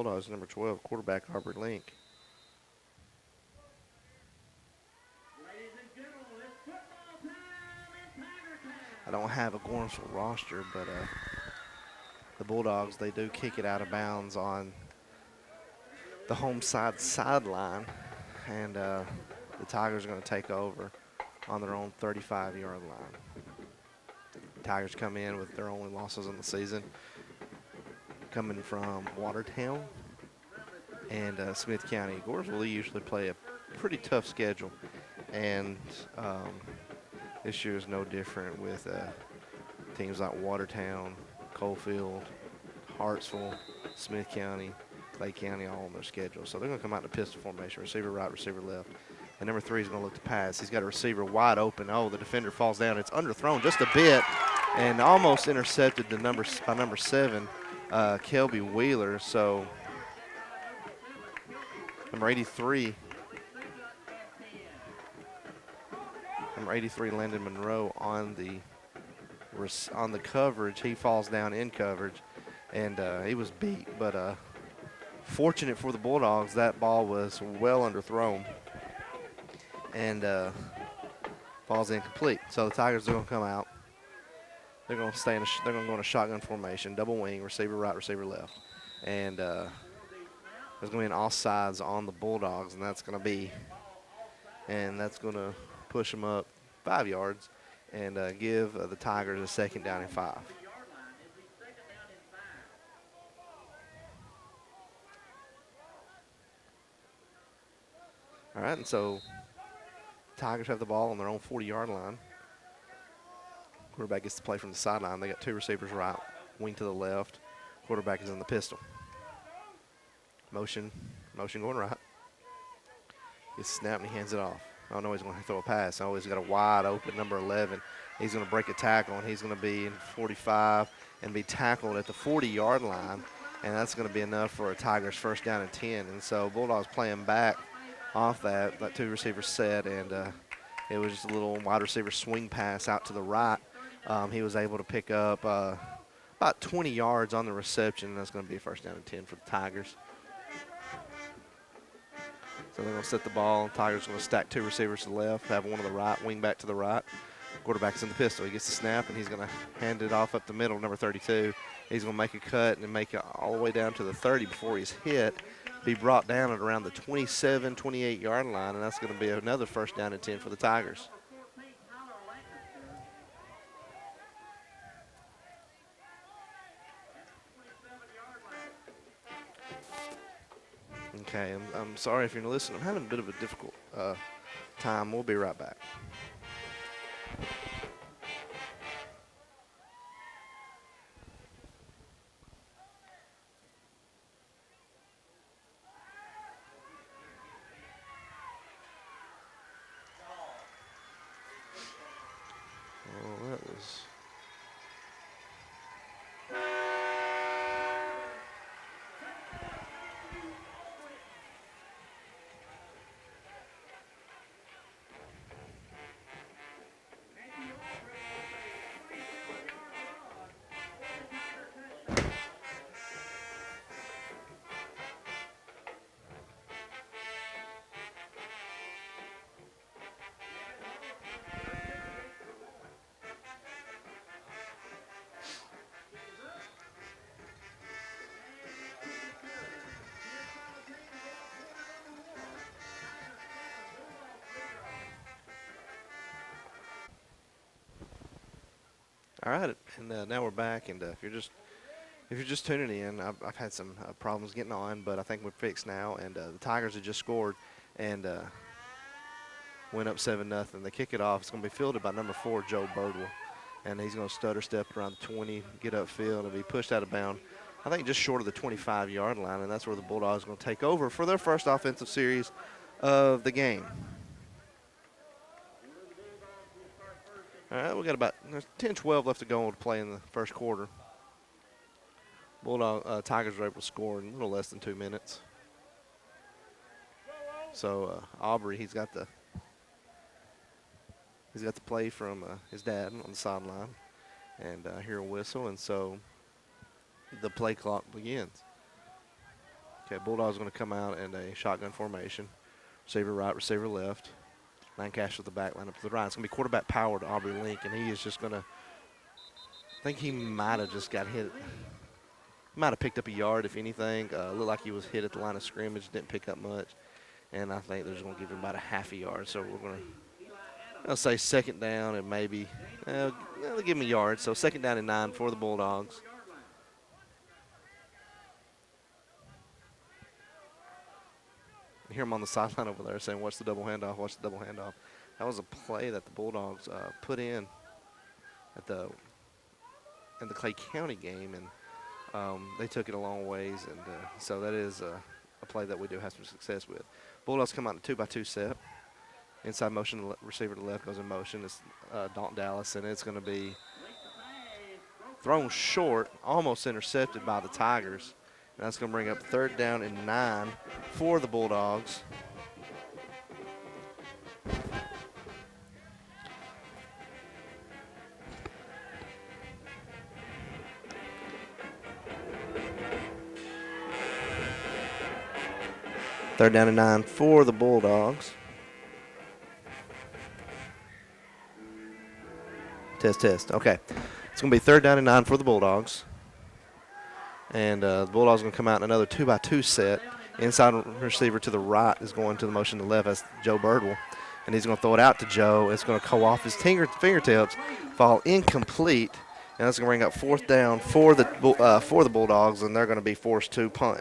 Bulldogs, number 12, quarterback Aubrey Link. I don't have a Gordonsville roster, but the Bulldogs, they do kick it out of bounds on the home side sideline, and the Tigers are going to take over on their own 35-yard line. Tigers come in with their only losses in the season, coming from Watertown and Smith County. Gordonsville usually play a pretty tough schedule, and this year is no different with teams like Watertown, Coalfield, Hartsville, Smith County, Clay County, all on their schedule. So they're going to come out in a pistol formation, receiver right, receiver left. And number 3 is going to look to pass. He's got a receiver wide open. Oh, the defender falls down. It's underthrown just a bit and almost intercepted by number 7, Kelby Wheeler. So number 83, Landon Monroe on the coverage. He falls down in coverage, and he was beat. But fortunate for the Bulldogs, that ball was well underthrown and falls incomplete. So the Tigers are going to come out. They're going to they're going to go in a shotgun formation, double wing, receiver right, receiver left, and there's going to be an offsides on the Bulldogs, and that's going to push them up 5 yards and give the Tigers a 2nd down and 5. All right, and so Tigers have the ball on their own 40-yard line. Quarterback gets to play from the sideline. They got 2 receivers right, wing to the left. Quarterback is in the pistol. Motion going right. Gets snapped and he hands it off. Oh, no, he's going to throw a pass. Oh, he's got a wide open number 11. He's going to break a tackle, and he's going to be in 45 and be tackled at the 40-yard line, and that's going to be enough for a Tigers 1st down and 10. And so Bulldogs playing back off that 2 receivers set, and it was just a little wide receiver swing pass out to the right. He was able to pick up about 20 yards on the reception, and that's going to be a 1st down and 10 for the Tigers. So they're going to set the ball. Tigers are going to stack 2 receivers to the left, have one to the right, wing back to the right. Quarterback's in the pistol. He gets the snap, and he's going to hand it off up the middle, number 32. He's going to make a cut and make it all the way down to the 30 before he's hit. Be brought down at around the 27, 28-yard line, and that's going to be another 1st down and 10 for the Tigers. Okay, I'm sorry if you're listening. I'm having a bit of a difficult time. We'll be right back. Oh, that was... All right, and now we're back, and if you're just tuning in, I've had some problems getting on, but I think we're fixed now, and the Tigers have just scored and went up 7-0. They kick it off. It's going to be fielded by number 4, Joe Birdwell, and he's going to stutter step around the 20, get upfield, and be pushed out of bounds, I think just short of the 25-yard line, and that's where the Bulldogs are going to take over for their first offensive series of the game. All right, we got about 10-12 left to go to play in the first quarter. Tigers were able to score in a little less than 2 minutes. So Aubrey, he's got the play from his dad on the sideline, and hear a whistle, and so the play clock begins. Okay, Bulldogs going to come out in a shotgun formation. Receiver right, receiver left. Line cash with the back line up to the right. It's going to be quarterback power to Aubrey Link, and he is just going to, I think he might have just got hit. He might have picked up a yard, if anything. Looked like he was hit at the line of scrimmage, didn't pick up much. And I think they're just going to give him about a half a yard. So we're going to, I'll say second down and maybe, they'll give him a yard. So second down and 9 for the Bulldogs. You hear him on the sideline over there saying, watch the double handoff, watch the double handoff. That was a play that the Bulldogs put in at the Clay County game, and they took it a long ways, and so that is a play that we do have some success with. Bulldogs come out in a 2-by-2 set. Inside motion, receiver to the left goes in motion. It's Dalton Dallas, and it's going to be thrown short, almost intercepted by the Tigers. And that's going to bring up third down and 9 for the Bulldogs. Third down and 9 for the Bulldogs. Test. Okay. It's going to be third down and 9 for the Bulldogs. And the Bulldogs are going to come out in another 2-by-2 set. Inside receiver to the right is going to the motion to the left. That's Joe Birdwell. And he's going to throw it out to Joe. It's going to go off his fingertips, fall incomplete. And that's going to bring up fourth down for the Bulldogs, and they're going to be forced to punt.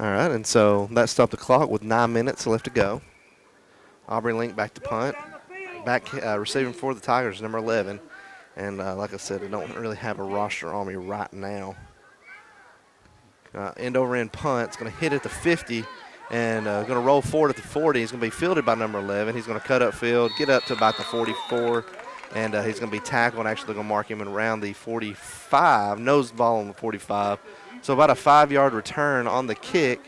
All right, and so that stopped the clock with 9 minutes left to go. Aubrey Link back to punt. Back receiving for the Tigers, number 11. And like I said, I don't really have a roster on me right now. End over end punt. It's going to hit at the 50 and going to roll forward at the 40. He's going to be fielded by number 11. He's going to cut up field, get up to about the 44, and he's going to be tackled. Actually, they're going to mark him around the 45, nose ball on the 45. So about a 5-yard return on the kick,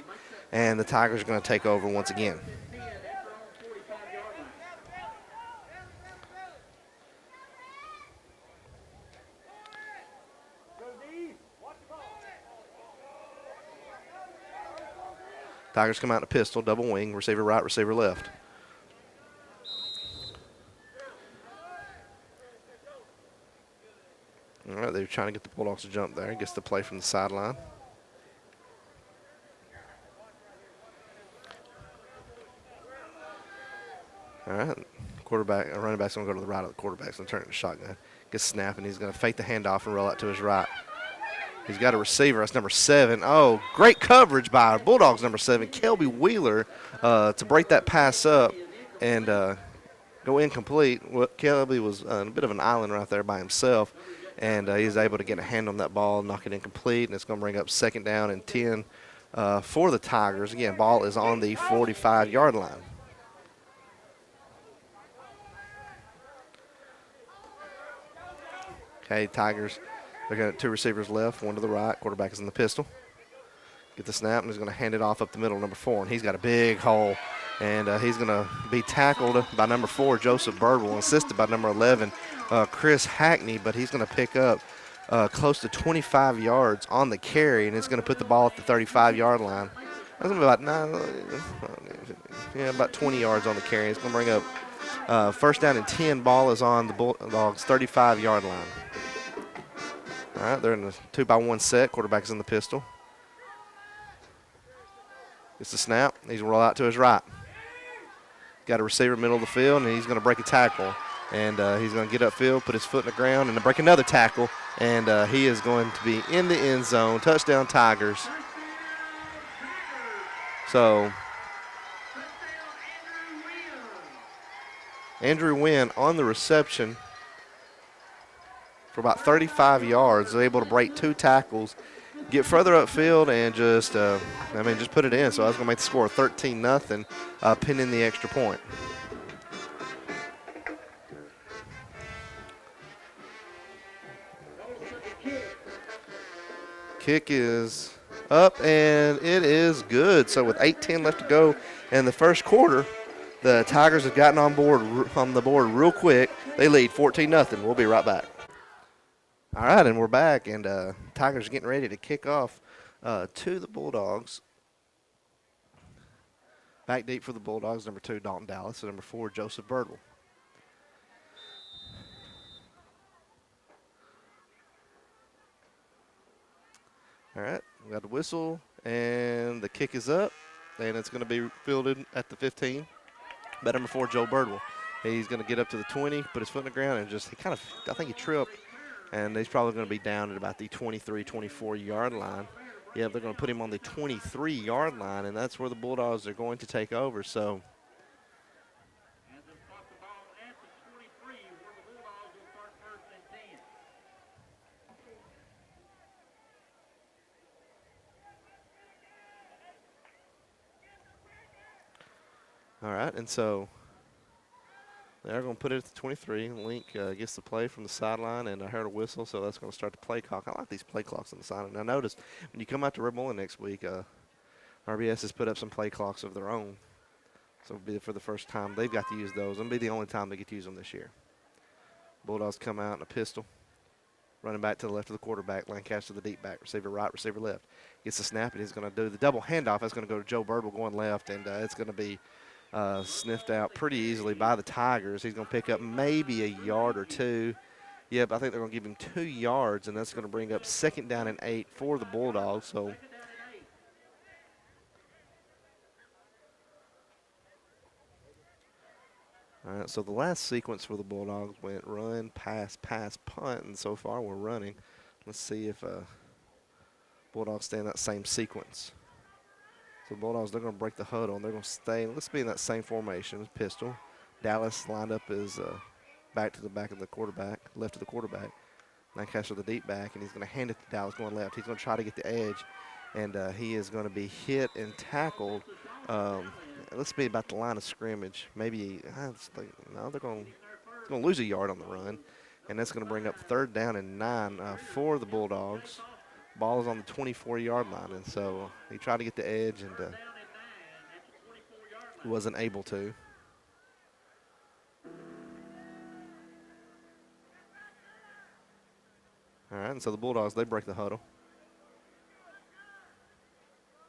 and the Tigers are going to take over once again. Tigers come out in a pistol, double wing, receiver right, receiver left. All right, they're trying to get the Bulldogs to jump there. Gets the play from the sideline. All right, running back's going to go to the right of the quarterback, so turn it to shotgun. Gets snapped, and he's going to fake the handoff and roll out to his right. He's got a receiver. That's number 7. Oh, great coverage by our Bulldogs, number 7, Kelby Wheeler, to break that pass up and go incomplete. Well, Kelby was a bit of an island right there by himself, and he's able to get a hand on that ball, knock it incomplete, and it's going to bring up second down and 10 for the Tigers. Again, ball is on the 45-yard line. Okay, Tigers, they're going to 2 receivers left, 1 to the right. Quarterback is in the pistol. Get the snap, and he's going to hand it off up the middle, number 4, and he's got a big hole. And he's going to be tackled by number 4, Joseph Birdwell, assisted by number 11, Chris Hackney, but he's going to pick up close to 25 yards on the carry, and it's going to put the ball at the 35-yard line. That's going to be about 20 yards on the carry. It's going to bring up first down and 10. Ball is on the Bulldogs' 35-yard line. All right, they're in the 2-by-1 set. Quarterback is in the pistol. Gets the snap. He's going to roll out to his right. Got a receiver middle of the field, and he's going to break a tackle. And he's going to get upfield, put his foot in the ground, and break another tackle. And he is going to be in the end zone. Touchdown, Tigers. So Andrew Wynn on the reception for about 35 yards. They're able to break 2 tackles, get further upfield, and just put it in. So I was going to make the score 13-0, pinning the extra point. Kick is up, and it is good. So with 8:10 left to go in the first quarter, The Tigers have gotten on the board real quick. They lead 14-0. We'll be right back. All right, and we're back, and Tigers are getting ready to kick off to the Bulldogs. Back deep for the Bulldogs, number 2, Dalton Dallas, and number 4, Joseph Birdwell. All right, we got the whistle, and the kick is up, and it's going to be fielded at the 15 by number 4, Joe Birdwell. He's going to get up to the 20, put his foot in the ground, and just I think he tripped, and he's probably going to be down at about the 23, 24-yard line. Yeah, they're going to put him on the 23-yard line, and that's where the Bulldogs are going to take over. So, all right, and so they're going to put it at the 23. Link gets the play from the sideline, and I heard a whistle, so that's going to start the play clock. I like these play clocks on the sideline. And I noticed when you come out to Red Boiling next week, RBS has put up some play clocks of their own. So it'll be for the first time they've got to use those. It'll be the only time they get to use them this year. Bulldogs come out in a pistol. Running back to the left of the quarterback. Lancaster to the deep back. Receiver right, receiver left. Gets the snap, and he's going to do the double handoff. That's going to go to Joe Birdwell going left, and it's going to be sniffed out pretty easily by the Tigers. He's going to pick up maybe a yard or 2. Yep, I think they're going to give him 2 yards, and that's going to bring up 2nd down and 8 for the Bulldogs. So all right, so the last sequence for the Bulldogs went run, pass, pass, punt, and so far we're running. Let's see if Bulldogs stay in that same sequence. So the Bulldogs, they're going to break the huddle, and they're going to stay. Let's be in that same formation, pistol. Dallas lined up as back to the back of the quarterback, left of the quarterback. Lancaster the deep back, and he's going to hand it to Dallas going left. He's going to try to get the edge, and he is going to be hit and tackled. Let's be about the line of scrimmage. Maybe no, they're going to lose a yard on the run, and that's going to bring up 3rd down and 9 for the Bulldogs. Ball is on the 24-yard line, and so he tried to get the edge, and wasn't able to. All right, and so the Bulldogs, they break the huddle.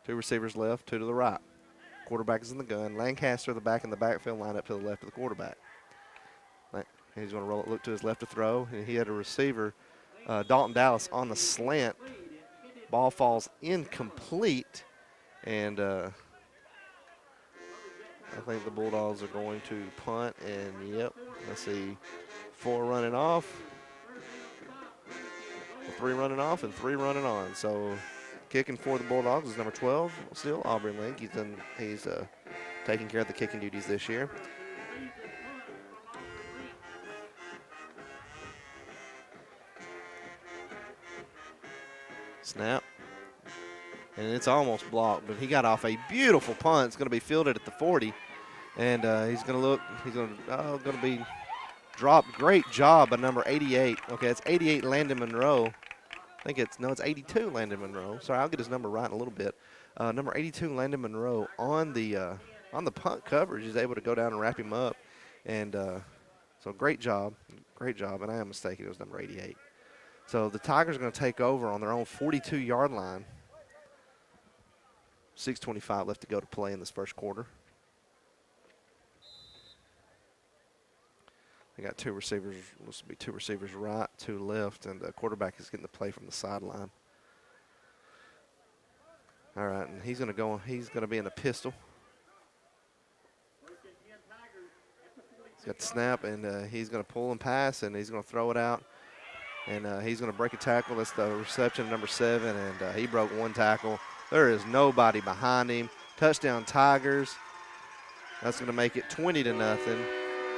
2 receivers left, 2 to the right. Quarterback is in the gun. Lancaster, the back in the backfield, line up to the left of the quarterback. He's going to roll it, look to his left to throw. And he had a receiver, Dalton Dallas, on the slant. Ball falls incomplete. And I think the Bulldogs are going to punt. And, yep, let's see, 4 running off. 3 running off and 3 running on. So kicking for the Bulldogs is number 12, still Aubrey Link. He's taking care of the kicking duties this year. Snap. And it's almost blocked, but he got off a beautiful punt. It's going to be fielded at the 40. And he's going to look, he's going to be dropped. Great job by number 88. Okay, it's 88 Landon Monroe. I think it's 82 Landon Monroe. Sorry, I'll get his number right in a little bit. Number 82 Landon Monroe on the punt coverage is able to go down and wrap him up. And so great job. And I am mistaken, it was number 88. So the Tigers are going to take over on their own 42-yard line. 6:25 left to go to play in this first quarter. They got 2 receivers. This will be 2 receivers right, 2 left, and the quarterback is getting the play from the sideline. All right, and he's going to go. He's going to be in a pistol. He's got the snap, and he's going to pull and pass, and he's going to throw it out, and he's going to break a tackle. That's the reception, number 7, and he broke 1 tackle. There is nobody behind him. Touchdown Tigers. That's going to make it 20-0.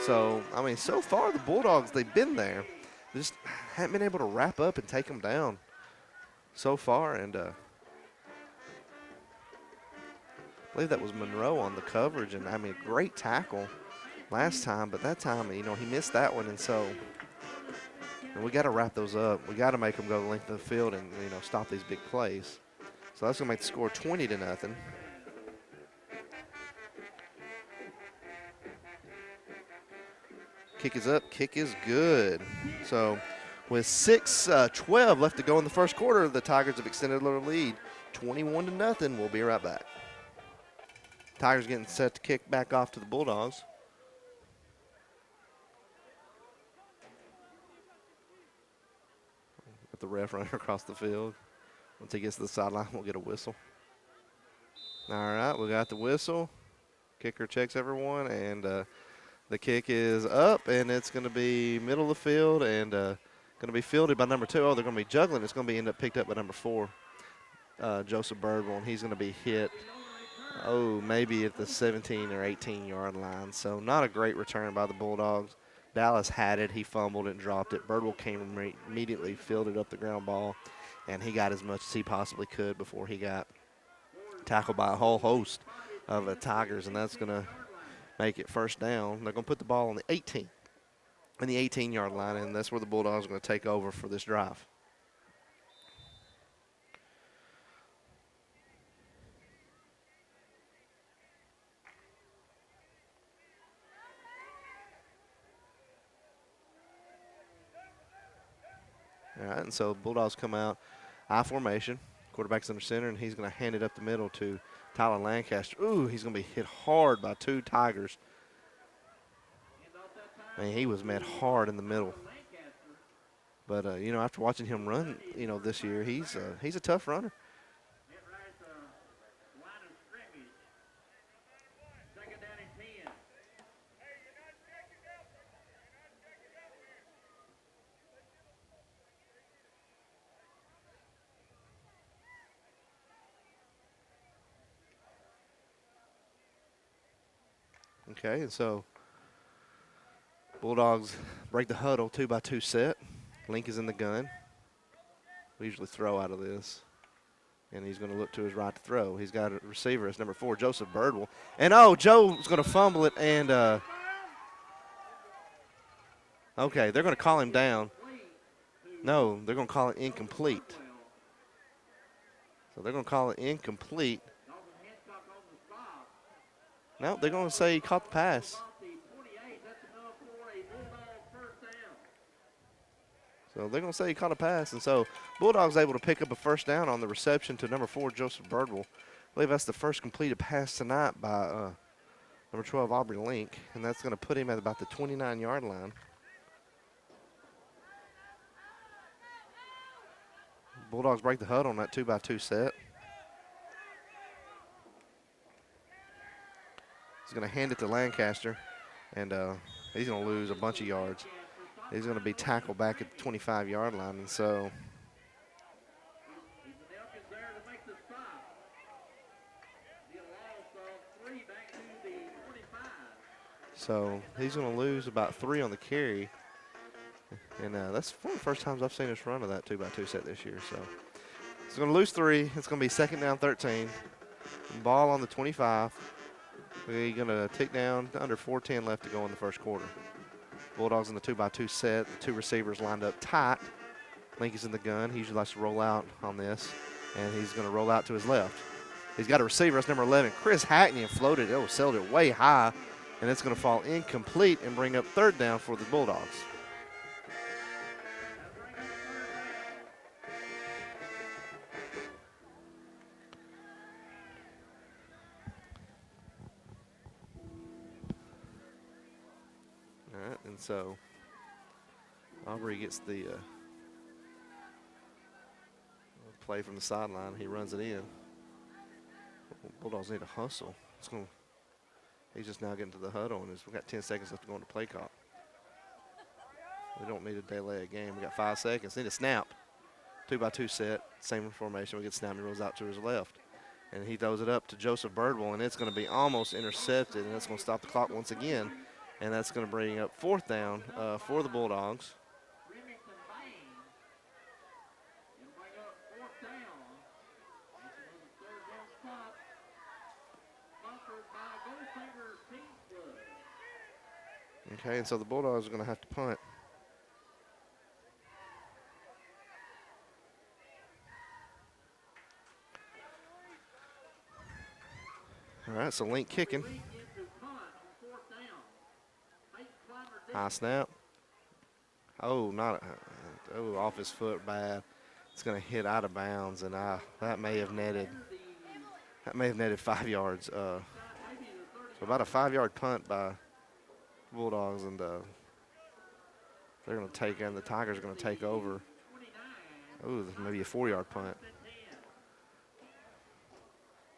So, I mean, so far the Bulldogs, they've been there. They just haven't been able to wrap up and take them down so far. And I believe that was Monroe on the coverage. And, I mean, great tackle last time. But that time, you know, he missed that one. And so we got to wrap those up. We got to make them go the length of the field and, you know, stop these big plays. So that's going to make the score 20-0. Kick is up. Kick is good. So with 6:12 left to go in the first quarter, the Tigers have extended their lead 21-0. We'll be right back. Tigers getting set to kick back off to the Bulldogs. With the ref running across the field. Once he gets to the sideline, we'll get a whistle. All right, we got the whistle. Kicker checks everyone, and the kick is up, and it's going to be middle of the field and going to be fielded by number 2. Oh, they're going to be juggling. It's going to be end up picked up by number 4, Joseph Birdwell, and he's going to be hit, maybe at the 17 or 18-yard line. So not a great return by the Bulldogs. Dallas had it. He fumbled it and dropped it. Birdwell came immediately, fielded up the ground ball, and he got as much as he possibly could before he got tackled by a whole host of Tigers, and that's going to make it first down. They're going to put the ball on the 18-yard line, and that's where the Bulldogs are going to take over for this drive. All right, and so Bulldogs come out I formation. Quarterback's under center, and he's going to hand it up the middle to Tyler Lancaster. Ooh, he's going to be hit hard by 2 Tigers. I mean, he was met hard in the middle. But, after watching him run, this year, he's a tough runner. Okay, and so Bulldogs break the huddle, 2-by-2 set. Link is in the gun. We usually throw out of this. And he's going to look to his right to throw. He's got a receiver. It's number 4, Joseph Birdwell. And, Joe's going to fumble it. And, okay, they're going to call him down. No, they're going to call it incomplete. So they're going to call it incomplete. No, they're going to say he caught the pass. So they're going to say he caught a pass. And so Bulldogs able to pick up a first down on the reception to number 4, Joseph Birdwell. I believe that's the first completed pass tonight by number 12, Aubrey Link. And that's going to put him at about the 29-yard line. Bulldogs break the huddle on that 2-by-2 set. He's going to hand it to Lancaster, and he's going to lose a bunch of yards. He's going to be tackled back at the 25-yard line, and so he's going to lose about 3 on the carry, and that's one of the first times I've seen us run of that 2-by-2 set this year. So he's going to lose 3. It's going to be second down 13. Ball on the 25. We're going to tick down under 4:10 left to go in the first quarter. Bulldogs in the 2-by-2 set. The 2 receivers lined up tight. Link is in the gun. He usually likes to roll out on this, and he's going to roll out to his left. He's got a receiver. That's number 11, Chris Hackney, and floated. Oh, sailed it way high, and it's going to fall incomplete and bring up third down for the Bulldogs. And so Aubrey gets the play from the sideline. He runs it in. Bulldogs need to hustle. He's just now getting to the huddle, and we've got 10 seconds left to go on the play clock. We don't need to delay a game. We got 5 seconds. Need a snap. 2-by-2 set. Same formation. We get snap. He rolls out to his left. And he throws it up to Joseph Birdwell, and it's going to be almost intercepted, and that's going to stop the clock once again. And that's going to bring up fourth down for the Bulldogs. Okay, and so the Bulldogs are going to have to punt. All right, so Link kicking. High snap. Oh, not off his foot bad. It's going to hit out of bounds, and that may have netted 5 yards. So about a 5-yard punt by Bulldogs, and they're going to take in. The Tigers are going to take over. Oh, maybe a 4-yard punt.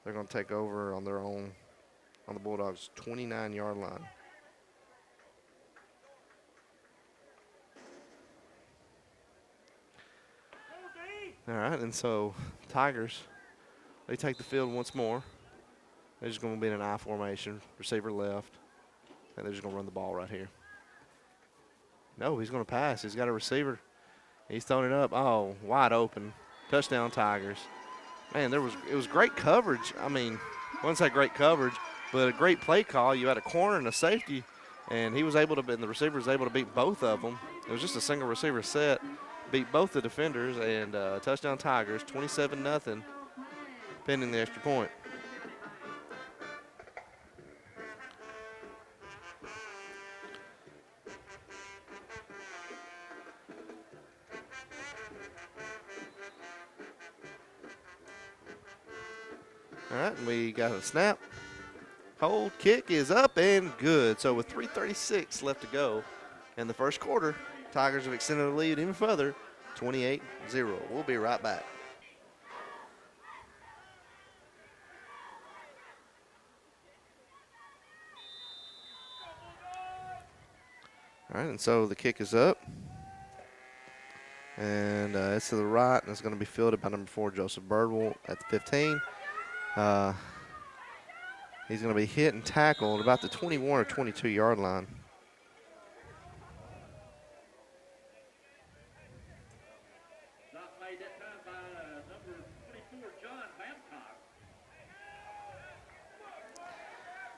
They're going to take over on their own, on the Bulldogs' 29-yard line. All right, and so Tigers, they take the field once more. They're just going to be in an I formation, receiver left, and they're just going to run the ball right here. No, he's going to pass. He's got a receiver. He's throwing it up. Oh, wide open. Touchdown, Tigers. Man, it was great coverage. I mean, I wouldn't say great coverage, but a great play call. You had a corner and a safety, and he was able to, and the receiver was able to beat both of them. It was just a single receiver set, beat both the defenders, and touchdown Tigers, 27-0, pending the extra point. All right, and we got a snap. Hold, kick is up and good. So with 3:36 left to go in the first quarter, Tigers have extended the lead even further, 28-0. We'll be right back. All right, and so the kick is up. And it's to the right, and it's going to be fielded by number 4, Joseph Birdwell at the 15. He's going to be hit and tackled about the 21 or 22-yard line.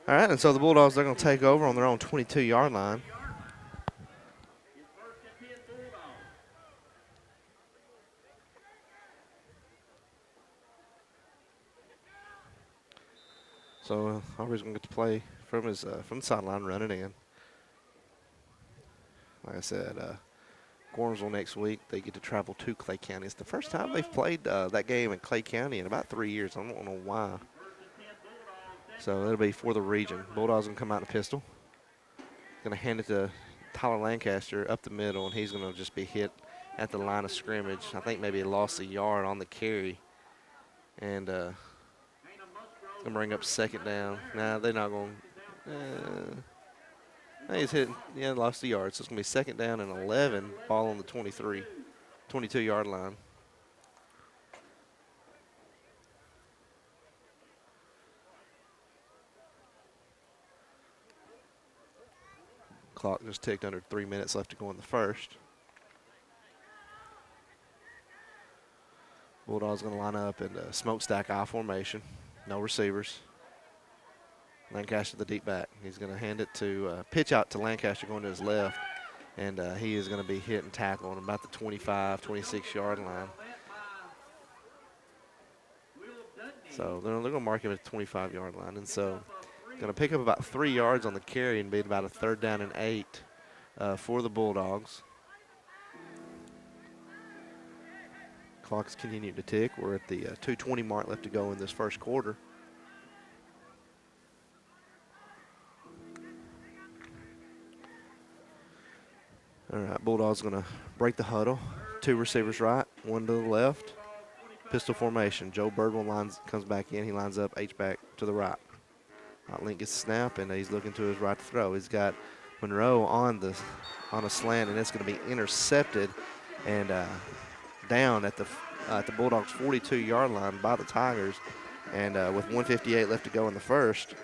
All right, and so the Bulldogs, they're going to take over on their own 22-yard line. So Aubrey's going to get to play from his from the sideline, running in. Like I said, Gordonsville next week, they get to travel to Clay County. It's the first time they've played that game in Clay County in about 3 years. I don't know why. So it'll be for the region. Bulldogs going to come out in a pistol. Going to hand it to Tyler Lancaster up the middle, and he's going to just be hit at the line of scrimmage. I think maybe he lost a yard on the carry. And going to bring up second down. Nah, they're not going to. He's hit, lost the yard. So it's going to be second down and 11, ball on the 22-yard line. Clock just ticked under 3 minutes left to go in the first. Bulldogs going to line up in the smokestack I formation. No receivers. Lancaster the deep back. He's going to hand it to, pitch out to Lancaster going to his left. And he is going to be hit and tackled on about the 25, 26-yard line. So they're going to mark him at the 25-yard line. And so going to pick up about 3 yards on the carry and be about a 3rd down and 8 for the Bulldogs. Clock's continuing to tick. We're at the 2:20 mark left to go in this first quarter. All right, Bulldogs going to break the huddle. 2 receivers right, 1 to the left. Pistol formation. Joe Birdwell comes back in. He lines up H-back to the right. Link gets a snap, and he's looking to his right to throw. He's got Monroe on a slant, and it's going to be intercepted and down at the Bulldogs' 42-yard line by the Tigers. And with 1:58 left to go in the first,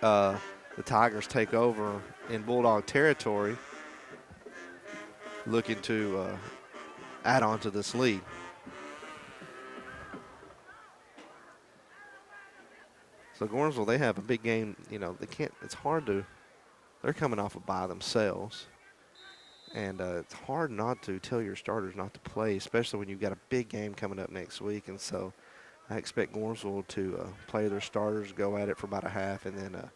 the Tigers take over in Bulldog territory, looking to add on to this lead. So Gordonsville, they have a big game. They can't. It's hard to. They're coming off a bye themselves, and it's hard not to tell your starters not to play, especially when you've got a big game coming up next week. And so, I expect Gordonsville to play their starters, go at it for about a half, and then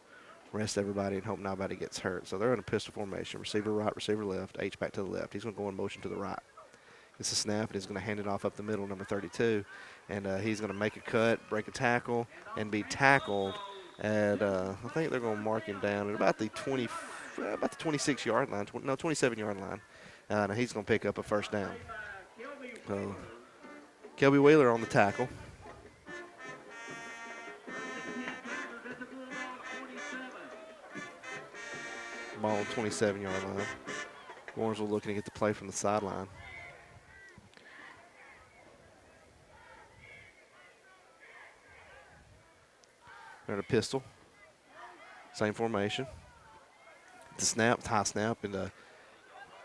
rest everybody and hope nobody gets hurt. So they're in a pistol formation. Receiver right, receiver left, H back to the left. He's going to go in motion to the right. It's a snap, and he's going to hand it off up the middle, number 32. And he's going to make a cut, break a tackle, and be tackled. And I think they're going to mark him down at about the 26-yard line, 27-yard line. And he's going to pick up a first down. So Kelby Wheeler on the tackle. Ball on 27-yard line. Gordonsville looking to get the play from the sideline. They're in a pistol. Same formation. The snap, high snap, and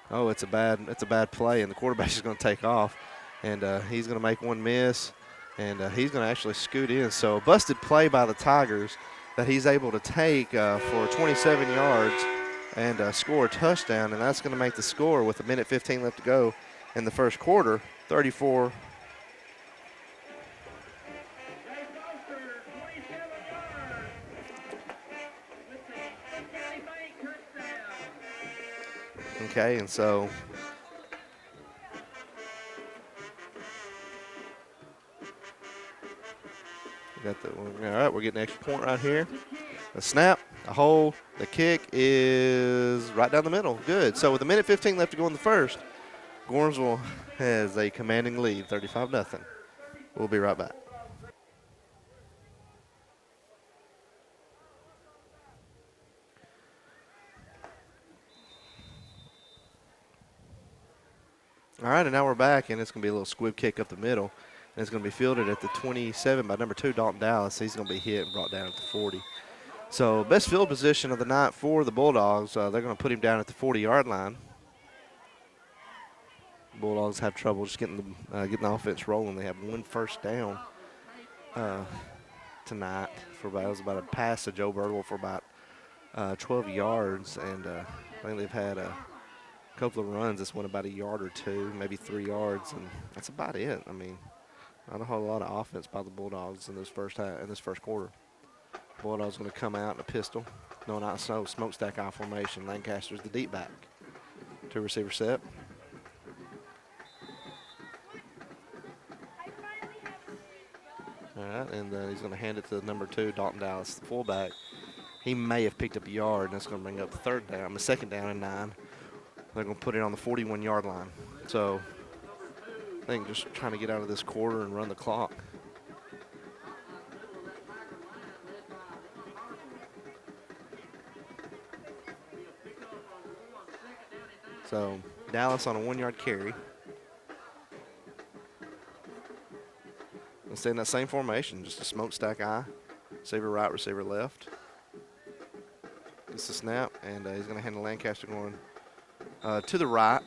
it's a bad play, and the quarterback's just going to take off, and he's going to make one miss, and he's going to actually scoot in. So a busted play by the Tigers that he's able to take for 27 yards and score a touchdown, and that's going to make the score with 1:15 left to go in the first quarter, 34. Okay, and so all right, we're getting an extra point right here. The snap, the hold, the kick is right down the middle. Good. So with 1:15 left to go in the first, Gordonsville has a commanding lead, 35-0. We'll be right back. All right, and now we're back, and it's going to be a little squib kick up the middle. And it's going to be fielded at the 27 by number 2, Dalton Dallas. He's going to be hit and brought down at the 40. So best field position of the night for the Bulldogs. They're going to put him down at the 40-yard line. Bulldogs have trouble just getting the offense rolling. They have one first down tonight. It was about a pass to Joe Birdwell for about 12 yards. And I think they've had a couple of runs that's went about a yard or two, maybe 3 yards. And that's about it. I mean, not a whole lot of offense by the Bulldogs in this first quarter. Bulldogs going to come out in a pistol. No, not so. Smokestack I formation. Lancaster's the deep back. 2 receiver set. All right, and he's going to hand it to number 2, Dalton Dallas, the fullback. He may have picked up a yard, and that's going to bring up the second down and 9. They're going to put it on the 41-yard line. So I think just trying to get out of this quarter and run the clock. So Dallas on a 1-yard carry. And stay in that same formation, just a smokestack I. Receiver right, receiver left. It's a snap, and he's going to handle Lancaster going to the right.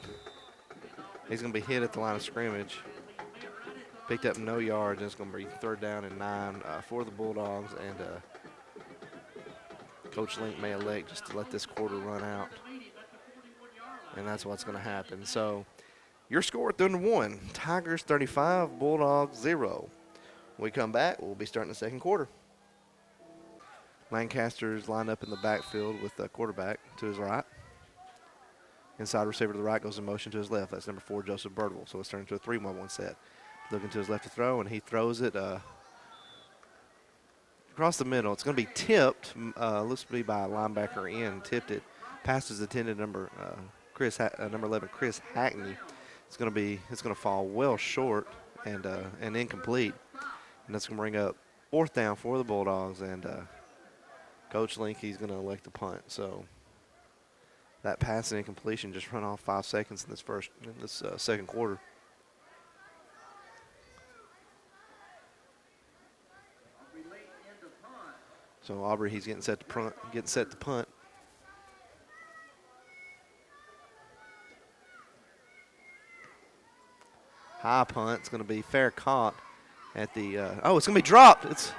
He's going to be hit at the line of scrimmage. Picked up no yards, and it's going to be 3rd down and 9 for the Bulldogs. And Coach Link may elect just to let this quarter run out. And that's what's going to happen. So your score 3-1. Tigers 35, Bulldogs 0. When we come back, we'll be starting the second quarter. Lancaster's lined up in the backfield with the quarterback to his right. Inside receiver to the right goes in motion to his left. That's number 4, Joseph Birdwell. So it's turned into a 3-1-1 set. Looking to his left to throw, and he throws it across the middle. It's going to be tipped. Looks to be by a linebacker in. Tipped it. Pass is intended number 11, Chris Hackney. It's going to fall well short and incomplete. And that's going to bring up 4th down for the Bulldogs. And Coach Link, he's going to elect the punt. So that pass and incompletion just run off 5 seconds in this second quarter. So Aubrey, he's getting set to punt. High punt. It's going to be fair caught at the. It's going to be dropped.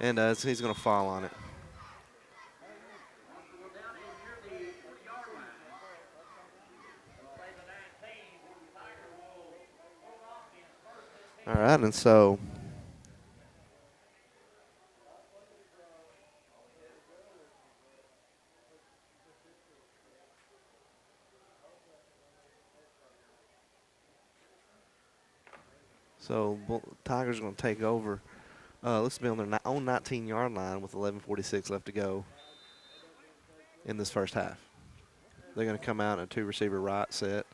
He's going to fall on it. All right, and so So Tigers are going to take over. Let's be on their own 19-yard line with 11:46 left to go in this first half. They're going to come out in a two-receiver right set.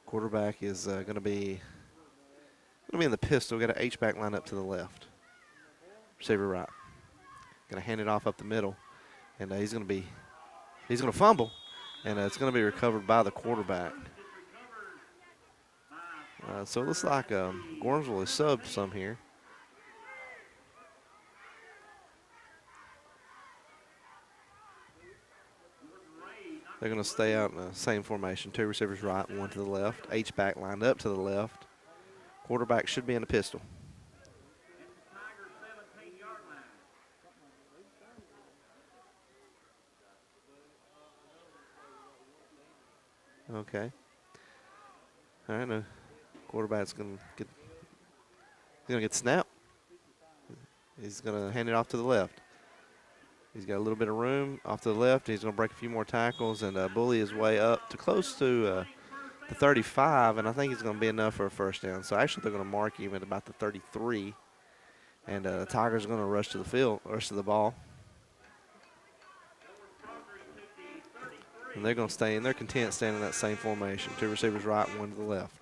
Quarterback is going to be in the pistol. Got an H-back line up to the left. Receiver right. Going to hand it off up the middle, and he's going to fumble, and it's going to be recovered by the quarterback. So it looks like Gordonsville is subbed some here. They're going to stay out in the same formation. Two receivers right, one to the left. H-back lined up to the left. Quarterback should be in the pistol. Okay. All right, no. Quarterback's going to get snapped. He's going to hand it off to the left. He's got a little bit of room off to the left. He's going to break a few more tackles and bully his way up to close to the 35, and I think he's going to be enough for a first down. So actually they're going to mark him at about the 33, and the Tigers are going to rush to the field, rush to the ball. And they're going to stay in. They're content staying in that same formation. Two receivers right, one to the left.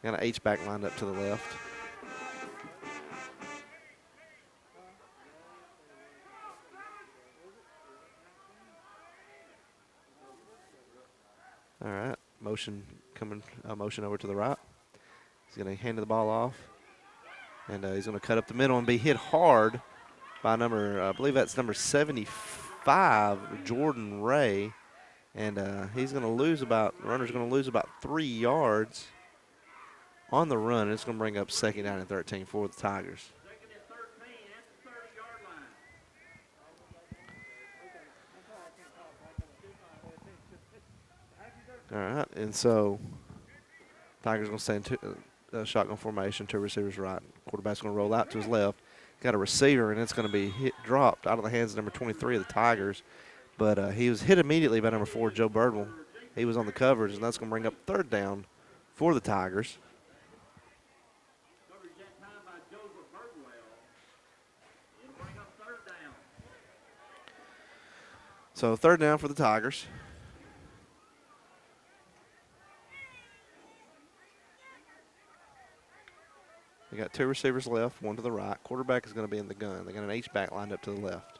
Got an H-back lined up to the left. All right, motion over to the right. He's going to hand the ball off, and he's going to cut up the middle and be hit hard by I believe that's number 75, Jordan Ray, and the runner's going to lose about 3 yards on the run. It's going to bring up 2nd down and 13 for the Tigers. All right, and so Tigers going to stay in shotgun formation, two receivers right. Quarterback's going to roll out to his left. Got a receiver, and it's going to be dropped out of the hands of number 23 of the Tigers. But he was hit immediately by number 4, Joe Birdwell. He was on the coverage, and that's going to bring up 3rd down for the Tigers. So 3rd down for the Tigers. They got 2 receivers left, one to the right. Quarterback is going to be in the gun. They got an H-back lined up to the left.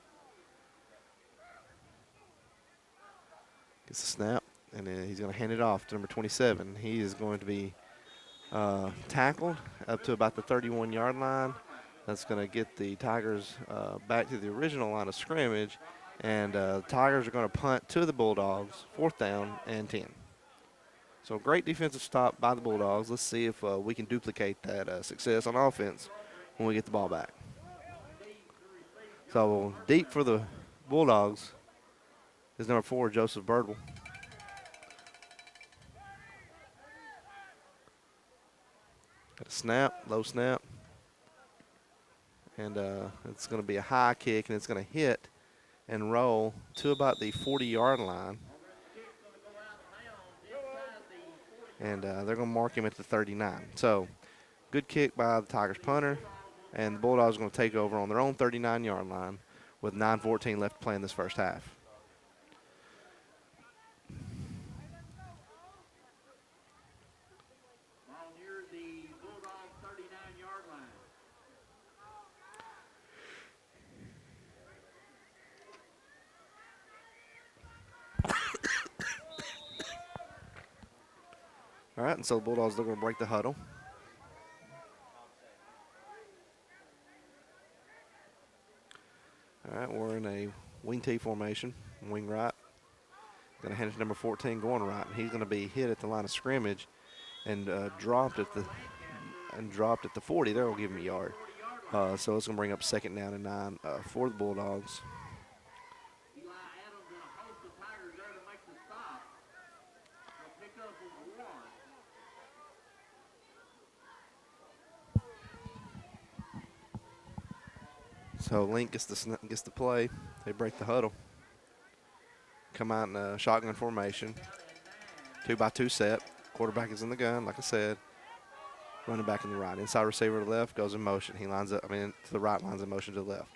Gets the snap, and then he's going to hand it off to number 27. He is going to be tackled up to about the 31-yard line. That's going to get the Tigers back to the original line of scrimmage, and the Tigers are going to punt to the Bulldogs, 4th down and 10. So great defensive stop by the Bulldogs. Let's see if we can duplicate that success on offense when we get the ball back. So deep for the Bulldogs is number 4, Joseph Birdwell. Got a snap, low snap. And it's going to be a high kick, and it's going to hit and roll to about the 40-yard line. And they're going to mark him at the 39. So good kick by the Tigers punter, and the Bulldogs are going to take over on their own 39-yard line with 9:14 left to play in this first half. Near the Bulldogs 39-yard line. All right, and so the Bulldogs, they're going to break the huddle. All right, we're in a wing T formation, wing right. Going to hand it to number 14 going right, and he's going to be hit at the line of scrimmage and dropped at the 40. There will give him a yard. So it's going to bring up 2nd down and 9 for the Bulldogs. So Link gets the play. They break the huddle. Come out in a shotgun formation. 2-by-2 set. Quarterback is in the gun, like I said. running back in the right. Inside receiver to the left, goes in motion. He lines up, to the right, lines in motion to the left.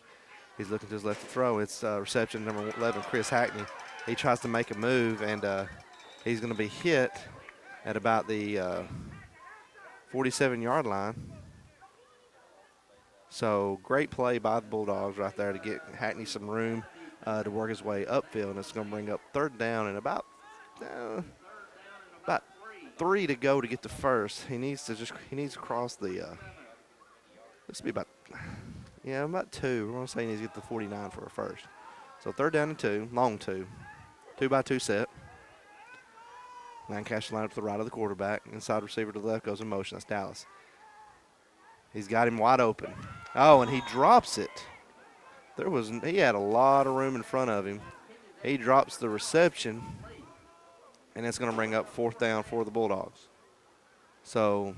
He's looking to his left to throw. It's reception number 11, Chris Hackney. He tries to make a move, and he's going to be hit at about the 47-yard line. So great play by the Bulldogs right there to get Hackney some room to work his way upfield, and it's going to bring up third down and about 3 to go to get to first. He needs to cross the this will be about 2. We're going to say he needs to get the 49 for a first. So third down and 2, long 2. 2-by-2 set. Lancaster line up to the right of the quarterback. Inside receiver to the left goes in motion. That's Dallas. He's got him wide open. Oh, and he drops it. He had a lot of room in front of him. He drops the reception, and it's going to bring up fourth down for the Bulldogs. So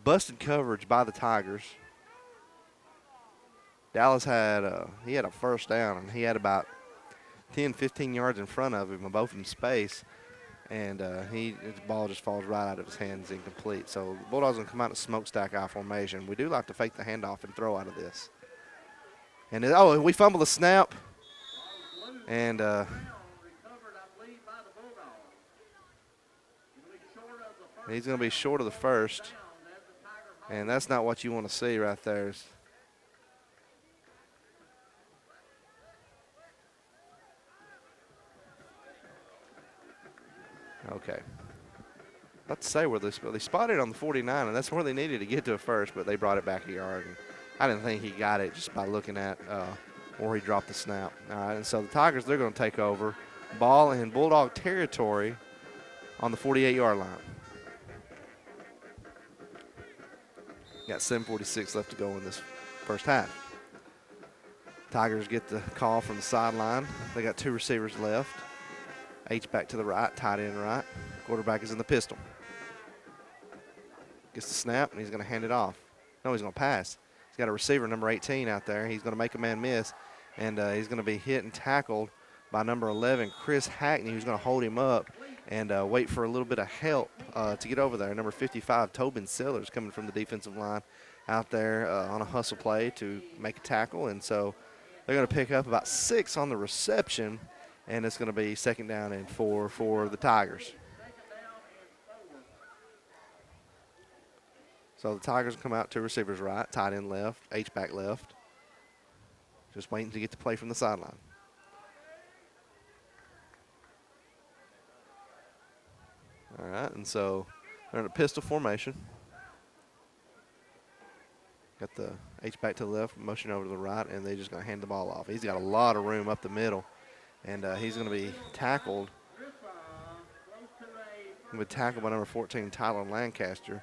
busted coverage by the Tigers. Dallas had a first down, and he had about 10, 15 yards in front of him, both in space, and the ball just falls right out of his hands, incomplete. So the Bulldogs going to come out in a smokestack I formation. We do like to fake the handoff and throw out of this. And we fumble the snap, and he's going to be short of the first, and that's not what you want to see right there. Okay. About to say where they spotted on the 49, and that's where they needed to get to a first, but they brought it back a yard. And I didn't think he got it just by looking at where he dropped the snap. All right, and so the Tigers, they're going to take over. Ball in Bulldog territory on the 48-yard line. Got 7:46 left to go in this first half. Tigers get the call from the sideline. They got 2 receivers left. H-back to the right, tight end right. Quarterback is in the pistol. Gets the snap, and he's going to hand it off. No, he's going to pass. He's got a receiver, number 18, out there. He's going to make a man miss, and he's going to be hit and tackled by number 11, Chris Hackney, who's going to hold him up and wait for a little bit of help to get over there. Number 55, Tobin Sellers, coming from the defensive line out there on a hustle play to make a tackle. And so they're going to pick up about 6 on the reception, and it's going to be second down and 4 for the Tigers. So the Tigers come out, 2 receivers right, tight end left, H-back left. Just waiting to get the play from the sideline. All right, and so they're in a pistol formation. Got the H-back to the left, motion over to the right, and they're just going to hand the ball off. He's got a lot of room up the middle, and he's going to be tackled. With tackle by number 14, Tyler Lancaster.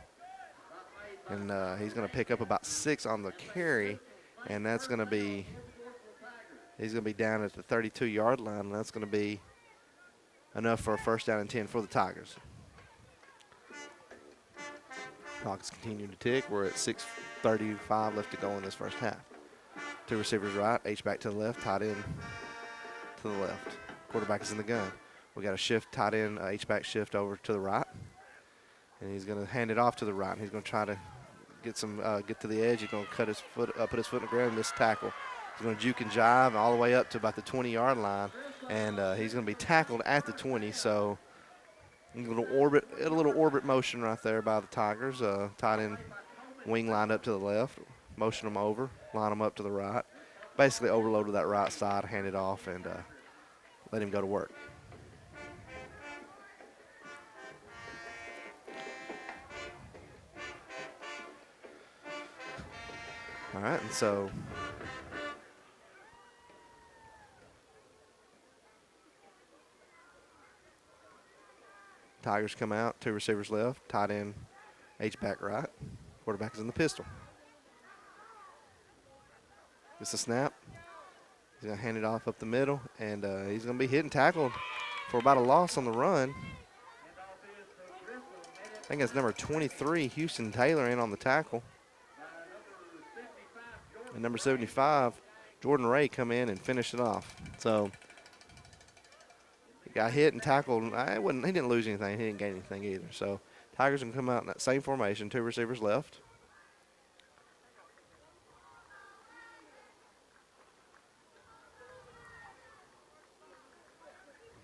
And he's going to pick up about 6 on the carry, and that's going to be – he's going to be down at the 32-yard line, and that's going to be enough for a first down and 10 for the Tigers. Clock's continuing to tick. We're at 6:35 left to go in this first half. 2 receivers right, H-back to the left, tight end to the left. Quarterback is in the gun. We got a shift, tight end, H-back shift over to the right. And he's going to hand it off to the right. He's going to try to get to the edge. He's going to put his foot in the ground and miss tackle. He's going to juke and jive all the way up to about the 20-yard line, and he's going to be tackled at the 20. So a little orbit motion right there by the Tigers. Tight end wing lined up to the left, motion them over, line them up to the right. Basically overloaded that right side, hand it off, and let him go to work. All right, and so Tigers come out, 2 receivers left, tight end, H-back right. Quarterback is in the pistol. Gets a snap. He's going to hand it off up the middle, and he's going to be hit and tackled for about a loss on the run. I think it's number 23, Houston Taylor, in on the tackle. And number 75, Jordan Ray, come in and finish it off. So got hit and tackled. He didn't lose anything. He didn't gain anything either. So Tigers can come out in that same formation, 2 receivers left.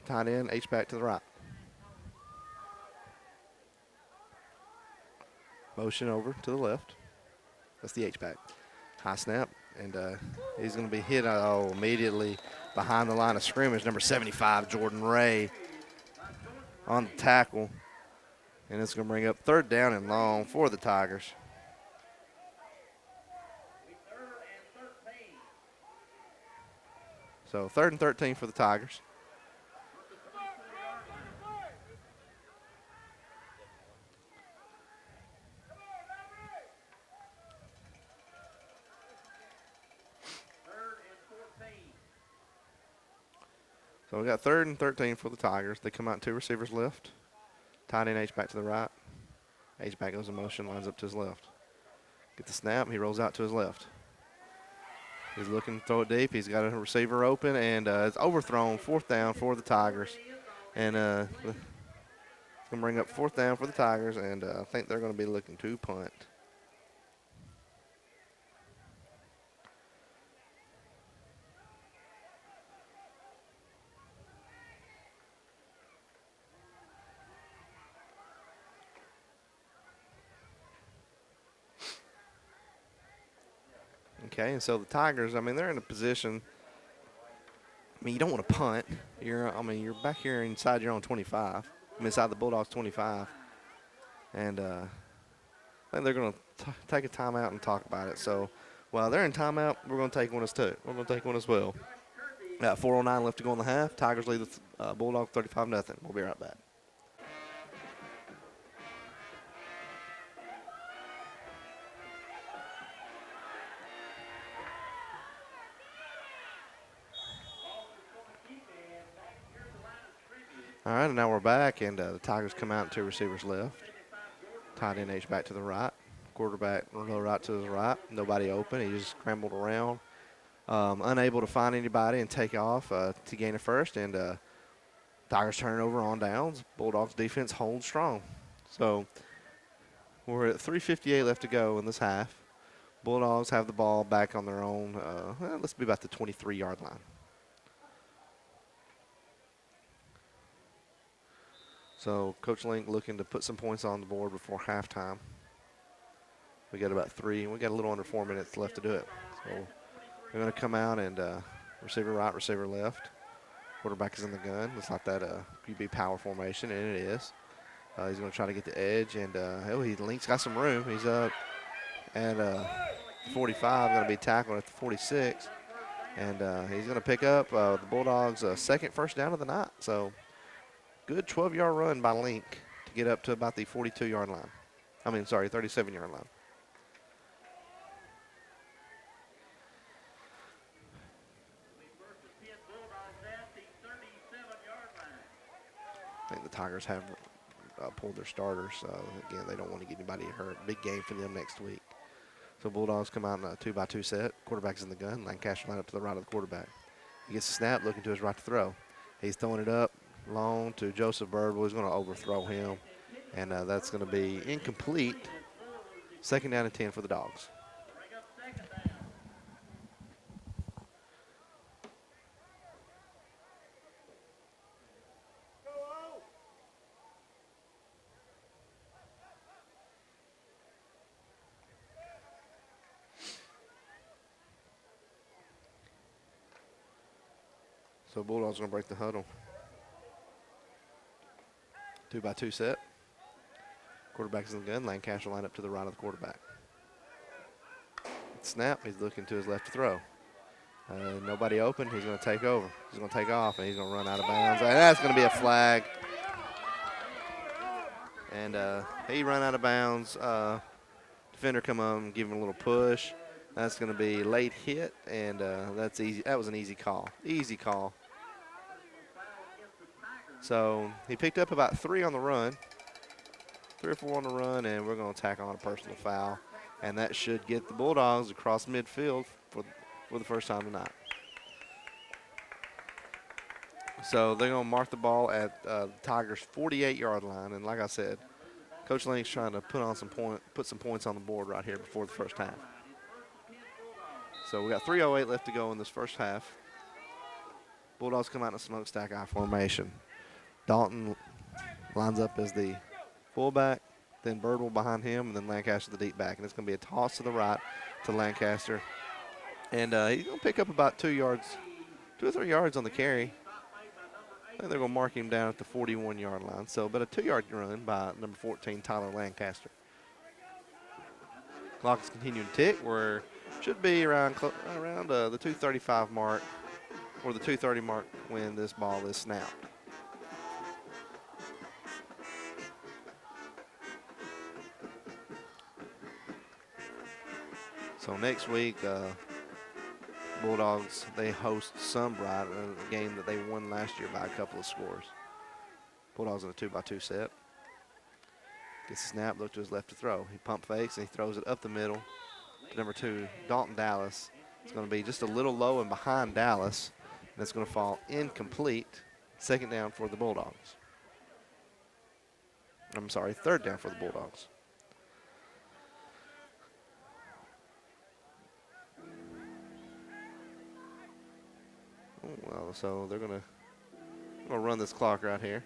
Tight end, H-back to the right. Motion over to the left. That's the H-back. High snap, and he's going to be hit immediately behind the line of scrimmage. Number 75, Jordan Ray, on the tackle. And it's going to bring up 3rd down and long for the Tigers. So 3rd and 13 for the Tigers. So we got 3rd and 13 for the Tigers. They come out 2 receivers left. Tight end H-back to the right. H-back goes in motion, lines up to his left. Get the snap, he rolls out to his left. He's looking to throw it deep. He's got a receiver open, and it's overthrown. 4th down for the Tigers. And it's going to bring up 4th down for the Tigers, and I think they're going to be looking to punt. Okay, and so the Tigers, they're in a position. You don't want to punt. You're back here inside your own 25. Inside the Bulldogs 25. And I think they're going to take a timeout and talk about it. So while they're in timeout, we're going to take one as too. We're going to take one as well. 4:09 left to go in the half. Tigers lead the Bulldogs 35-0. We'll be right back. All right, and now we're back, and the Tigers come out and 2 receivers left. Tight end H-back to the right. Quarterback will go right to his right. Nobody open. He just scrambled around. Unable to find anybody and take off to gain a first. And Tigers turn it over on downs. Bulldogs defense holds strong. So we're at 3:58 left to go in this half. Bulldogs have the ball back on their own. Let's be about the 23-yard line. So Coach Link looking to put some points on the board before halftime. We got about 3. We got a little under 4 minutes left to do it. So they're going to come out and receiver right, receiver left. Quarterback is in the gun. It's like that QB power formation, and it is. He's going to try to get the edge, and Link's got some room. He's up at 45, going to be tackled at the 46. And he's going to pick up the Bulldogs' second first down of the night. So good 12-yard run by Link to get up to about the 42-yard line. 37-yard line. I think the Tigers have pulled their starters. Again, they don't want to get anybody hurt. Big game for them next week. So Bulldogs come out in a 2-by-2 set. Quarterback's in the gun. Lancaster line up to the right of the quarterback. He gets a snap, looking to his right to throw. He's throwing it up long to Joseph Birdwell. He's going to overthrow him, and that's going to be incomplete. 2nd down and 10 for the Dogs. So Bulldogs going to break the huddle. 2-by-2 set. Quarterback's in the gun. Lancaster line up to the right of the quarterback. Snap. He's looking to his left to throw. Nobody open. He's going to take over. He's going to take off, and he's going to run out of bounds. And that's going to be a flag. And he ran out of bounds. Defender come up and give him a little push. That's going to be late hit, and that's easy. That was an easy call. Easy call. So he picked up about 3 on the run, 3 or 4 on the run, and we're going to tack on a personal foul. And that should get the Bulldogs across midfield for the first time tonight. So they're going to mark the ball at the Tigers' 48-yard line. And like I said, Coach Link's trying to put some points on the board right here before the first half. So we got 3:08 left to go in this first half. Bulldogs come out in a smokestack I formation. Dalton lines up as the fullback, then Birdwell behind him, and then Lancaster the deep back. And it's going to be a toss to the right to Lancaster. And he's going to pick up about 2 or 3 yards on the carry. I think they're going to mark him down at the 41-yard line. So, but a 2-yard run by number 14, Tyler Lancaster. Clock is continuing to tick. We're should be around the 2:35 mark or the 2:30 mark when this ball is snapped. So next week, Bulldogs, they host Sunbright, a game that they won last year by a couple of scores. Bulldogs in a 2-by-2 set. Gets a snap, look to his left to throw. He pump fakes and he throws it up the middle to number 2, Dalton Dallas. It's going to be just a little low and behind Dallas, and it's going to fall incomplete. Second down for the Bulldogs. I'm sorry, third down for the Bulldogs. Well, so they're going to run this clock right here.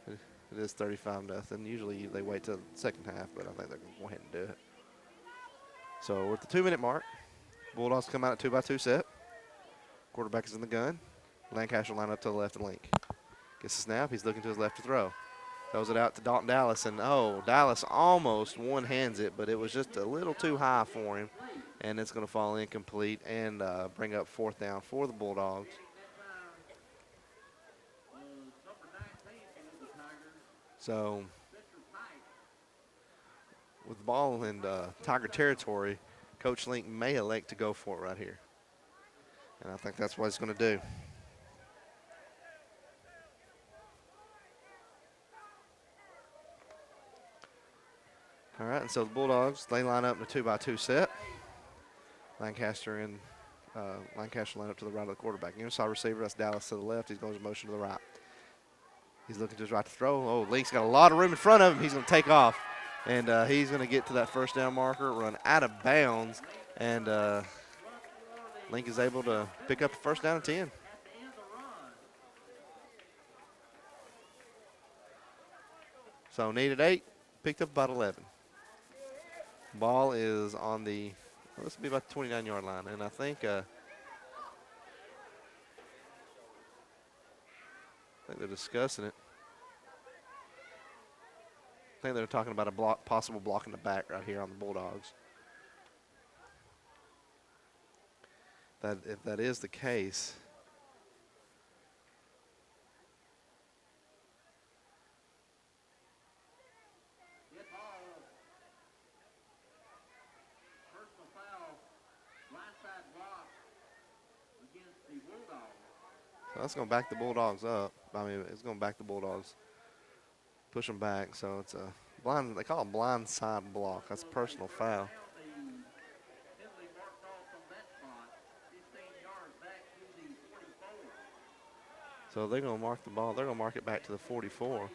It is 35-0. Usually they wait till the second half, but I think they're going to go ahead and do it. So we're at the 2-minute mark. Bulldogs come out at 2-by-2 set. Quarterback is in the gun. Lancaster line up to the left and Link. Gets the snap. He's looking to his left to throw. Throws it out to Dalton Dallas, and Dallas almost one-hands it, but it was just a little too high for him, and it's going to fall incomplete and bring up fourth down for the Bulldogs. So with the ball in Tiger territory, Coach Link may elect to go for it right here, and I think that's what he's going to do. All right, and so the Bulldogs, they line up in a 2-by-2 set. Lancaster line up to the right of the quarterback. Inside receiver, that's Dallas to the left. He's going to motion to the right. He's looking to his right to throw. Oh, Link's got a lot of room in front of him. He's going to take off, and he's going to get to that first down marker, run out of bounds, and Link is able to pick up a first down and 10. So needed 8, picked up about 11. Ball is on the, this will be about the 29-yard line, and I think they're discussing it. I think they're talking about a possible block in the back right here on the Bulldogs. If that is the case, so that's going to back the Bulldogs up. I mean, it's going to back the Bulldogs, push them back. So it's a blind, they call it blind side block. That's a personal foul. So they're going to mark the ball. They're going to mark it back to the 44.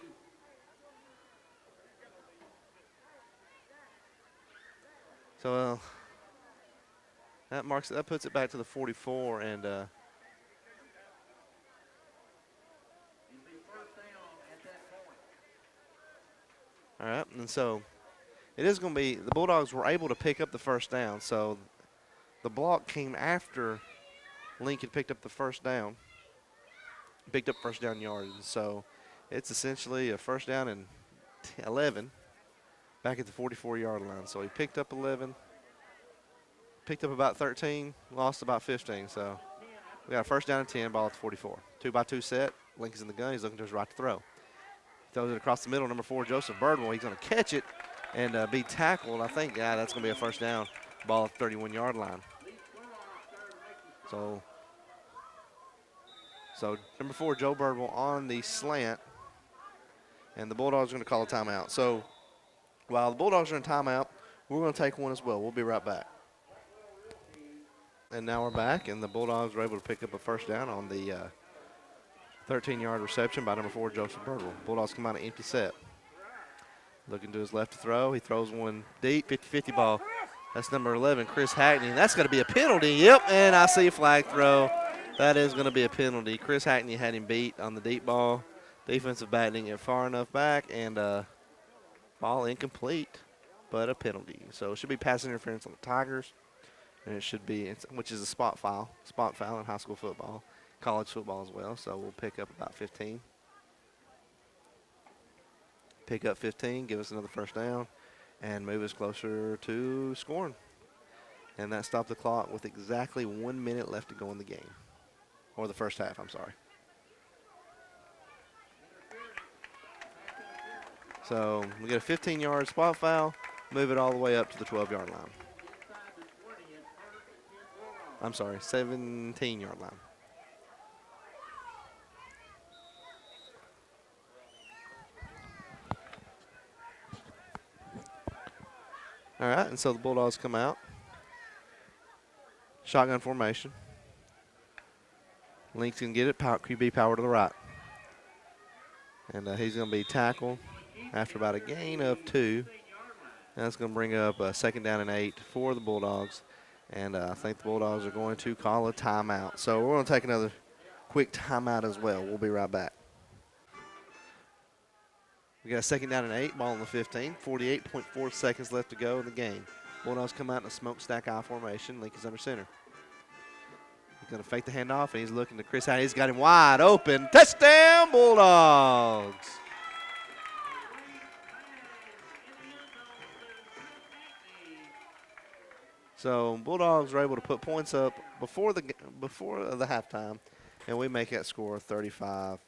So that puts it back to the 44, and all right, and so it is going to be, the Bulldogs were able to pick up the first down. So the block came after Lincoln picked up the first down, picked up first down yards. So it's essentially a first down and 11 back at the 44-yard line. So he picked up 11, picked up about 13, lost about 15. So we got a first down and 10, ball at the 44. 2-by-2 set. Lincoln's in the gun. He's looking to his right to throw. Throws it across the middle, number 4, Joseph Birdwell. He's going to catch it and be tackled. I think, that's going to be a first down, ball at the 31-yard line. So number 4, Joe Birdwell on the slant, and the Bulldogs are going to call a timeout. So while the Bulldogs are in timeout, we're going to take one as well. We'll be right back. And now we're back, and the Bulldogs were able to pick up a first down on the 13-yard reception by number 4, Joseph Birdwell. Bulldogs come out an empty set. Looking to his left to throw. He throws one deep, 50-50 ball. That's number 11, Chris Hackney, and that's going to be a penalty. Yep, and I see a flag throw. That is going to be a penalty. Chris Hackney had him beat on the deep ball. Defensive back didn't get far enough back, and ball incomplete, but a penalty. So it should be pass interference on the Tigers, and it should be, which is a spot foul in high school football, college football as well. So we'll pick up about 15. Pick up 15, give us another first down, and move us closer to scoring. And that stopped the clock with exactly 1 minute left to go in the game. Or the first half, I'm sorry. So we get a 15-yard spot foul, move it all the way up to the 12-yard line. I'm sorry, 17-yard line. All right, and so the Bulldogs come out. Shotgun formation. Link's going to get it, QB power to the right. And he's going to be tackled after about a gain of 2. And that's going to bring up a 2nd down and 8 for the Bulldogs. And I think the Bulldogs are going to call a timeout. So we're going to take another quick timeout as well. We'll be right back. We got a 2nd down and 8, ball on the 15, 48.4 seconds left to go in the game. Bulldogs come out in a smokestack I formation. Link is under center. He's going to fake the handoff, and he's looking to Chris Hackney. He's got him wide open. Touchdown, Bulldogs! So Bulldogs were able to put points up before the halftime, and we make that score 35-6,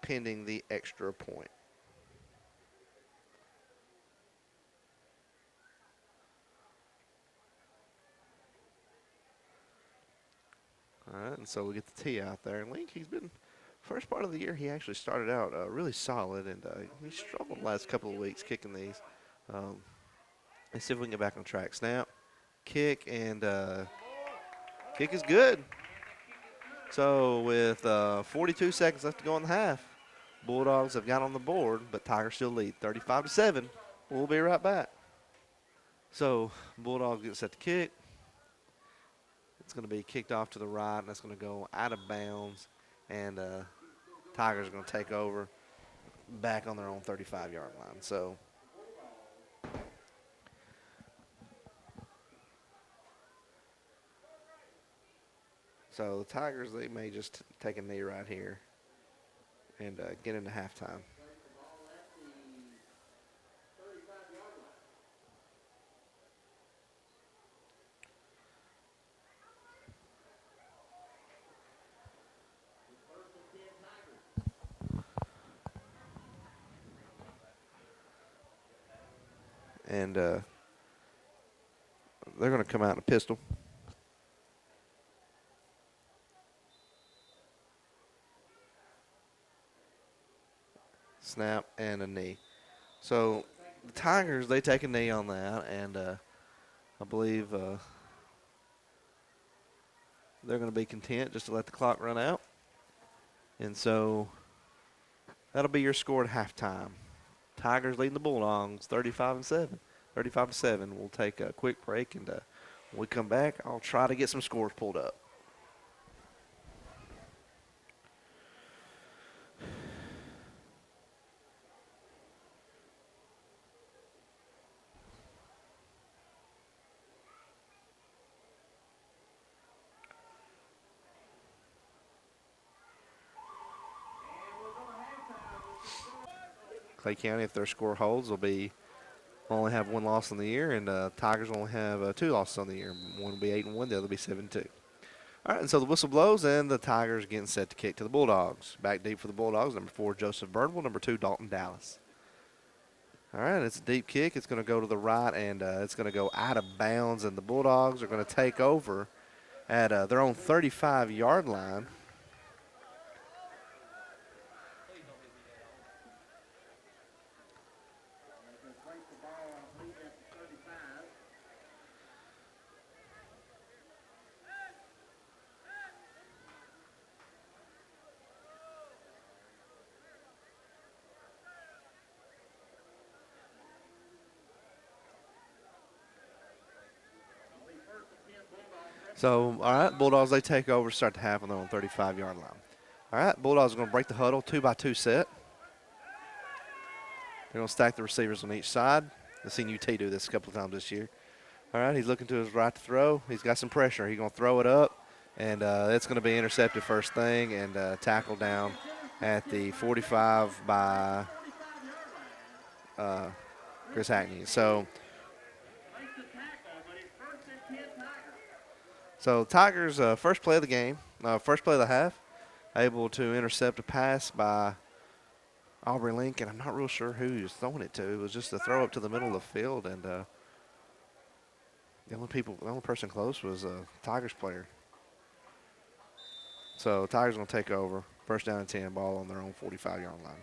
pending the extra point. All right, and so we get the tee out there. And Link, he's been, first part of the year, he actually started out really solid, and he struggled the last couple of weeks kicking these. Let's see if we can get back on track. Snap, kick, and kick is good. So with 42 seconds left to go in the half, Bulldogs have got on the board, but Tigers still lead 35-7. We'll be right back. So Bulldogs get set to kick. It's going to be kicked off to the right, and that's going to go out of bounds. And Tigers are going to take over back on their own 35-yard line. So the Tigers, they may just take a knee right here and get into halftime. And they're going to come out in a pistol. Snap and a knee. So the Tigers, they take a knee on that, and I believe they're going to be content just to let the clock run out. And so that'll be your score at halftime. Tigers leading the Bulldogs 35-7. 35-7. We'll take a quick break, and when we come back, I'll try to get some scores pulled up. Clay County, if their score holds, will only have 1 loss on the year, and Tigers only have 2 losses on the year. One will be 8-1, the other will be 7-2. All right, and so the whistle blows, and the Tigers getting set to kick to the Bulldogs. Back deep for the Bulldogs, number 4, Joseph Birdwell, number 2, Dalton Dallas. All right, it's a deep kick. It's going to go to the right, and it's going to go out of bounds, and the Bulldogs are going to take over at their own 35-yard line. So, all right, Bulldogs, they take over, start the half on their own 35-yard line. All right, Bulldogs are going to break the huddle, 2-by-2 set. They're going to stack the receivers on each side. I've seen UT do this a couple of times this year. All right, he's looking to his right to throw. He's got some pressure. He's going to throw it up, and it's going to be intercepted first thing and tackled down at the 45 by Chris Hackney. So Tigers, first play of the game, first play of the half, able to intercept a pass by Aubrey Lincoln. I'm not real sure who he was throwing it to. It was just a throw up to the middle of the field, and the only person close was a Tigers player. So Tigers going to take over. First down and 10, ball on their own 45-yard line.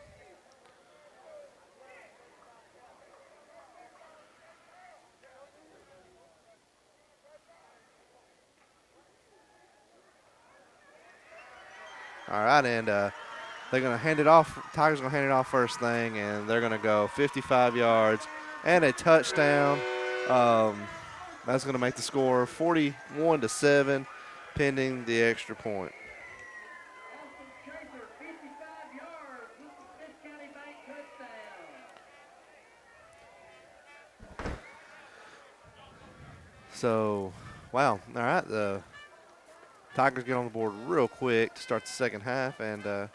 All right, and they're going to hand it off. Tigers going to hand it off first thing, and they're going to go 55 yards and a touchdown. That's going to make the score 41-7, pending the extra point. So, wow. All right, the Tigers get on the board real quick to start the second half, and they're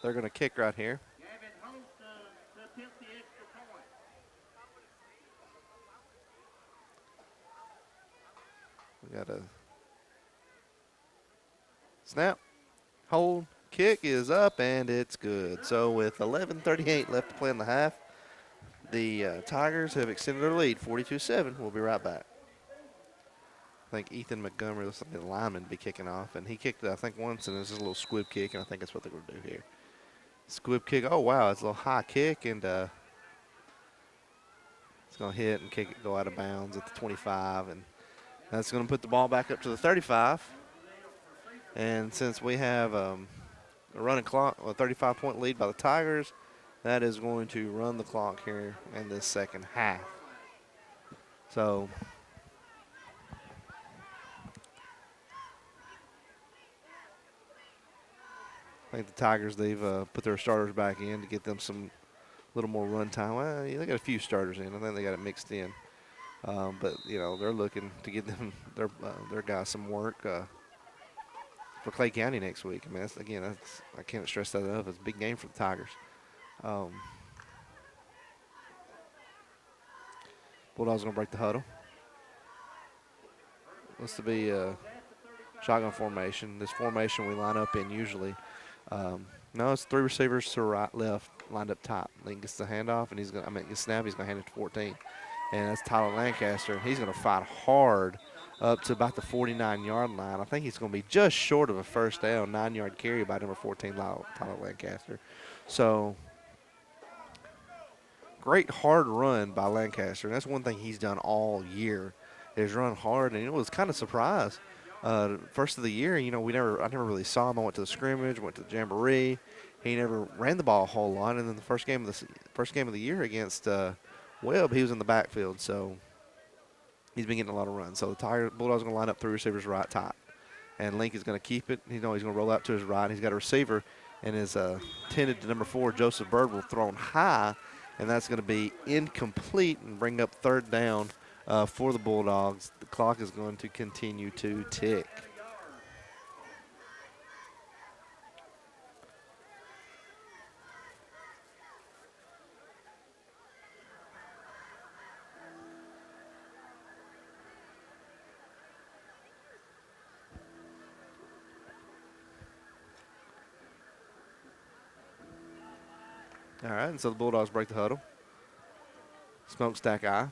going to kick right here. We got a snap, hold, kick is up, and it's good. So with 11:38 left to play in the half, the Tigers have extended their lead, 42-7. We'll be right back. I think Ethan Montgomery looks like the lineman to be kicking off, and he kicked it, I think, once, and it's just a little squib kick, and I think that's what they're going to do here. Squib kick. Oh, wow, it's a little high kick, and it's going to hit and kick it, go out of bounds at the 25, and that's going to put the ball back up to the 35. And since we have a running clock, a 35-point lead by the Tigers, that is going to run the clock here in this second half. So I think the Tigers, they've put their starters back in to get them some little more run time. Well, they got a few starters in. I think they got it mixed in. But, you know, they're looking to get them their guys some work for Clay County next week. I mean, I can't stress that enough. It's a big game for the Tigers. Bulldogs going to break the huddle. Looks to be a shotgun formation. This formation we line up in usually. No, it's three receivers to right, left, lined up top. Lincoln gets the handoff, and the snap, he's going to hand it to 14. And that's Tyler Lancaster, and he's going to fight hard up to about the 49-yard line. I think he's going to be just short of a first down, 9-yard carry by number 14, Tyler Lancaster. So great hard run by Lancaster. And that's one thing he's done all year is run hard, and it was kind of surprised. First of the year, you know, I never really saw him. I went to the scrimmage, went to the jamboree. He never ran the ball a whole lot, and then the first game of the year against Webb, he was in the backfield, so he's been getting a lot of runs. So the Bulldogs are going to line up three receivers right top, and Link is going to keep it. He's going to roll out to his right. He's got a receiver, and is tended to number 4, Joseph Birdwell, thrown high, and that's going to be incomplete and bring up third down for the Bulldogs. The clock is going to continue to tick. All right, and so the Bulldogs break the huddle. Smokestack eye.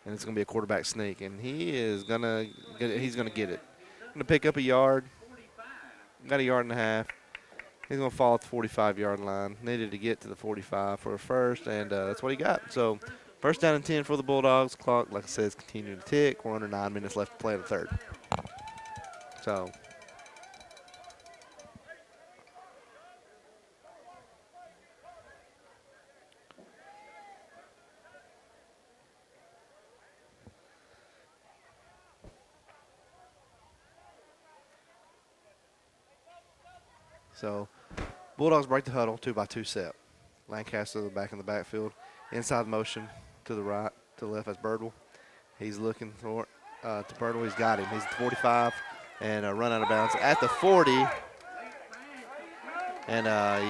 And it's going to be a quarterback sneak, and he's going to get it. Going to pick up a yard. Got a yard and a half. He's going to fall at the 45-yard line. Needed to get to the 45 for a first, and that's what he got. So first down and 10 for the Bulldogs. Clock, like I said, is continuing to tick. We're under 9 minutes left to play in the third. So So Bulldogs break the huddle, 2-by-2 set. Lancaster to the back in the backfield. Inside motion to the right, to the left. That's Birdwell. He's looking for it to Birdwell. He's got him. He's at the 45 and run out of bounds at the 40. And,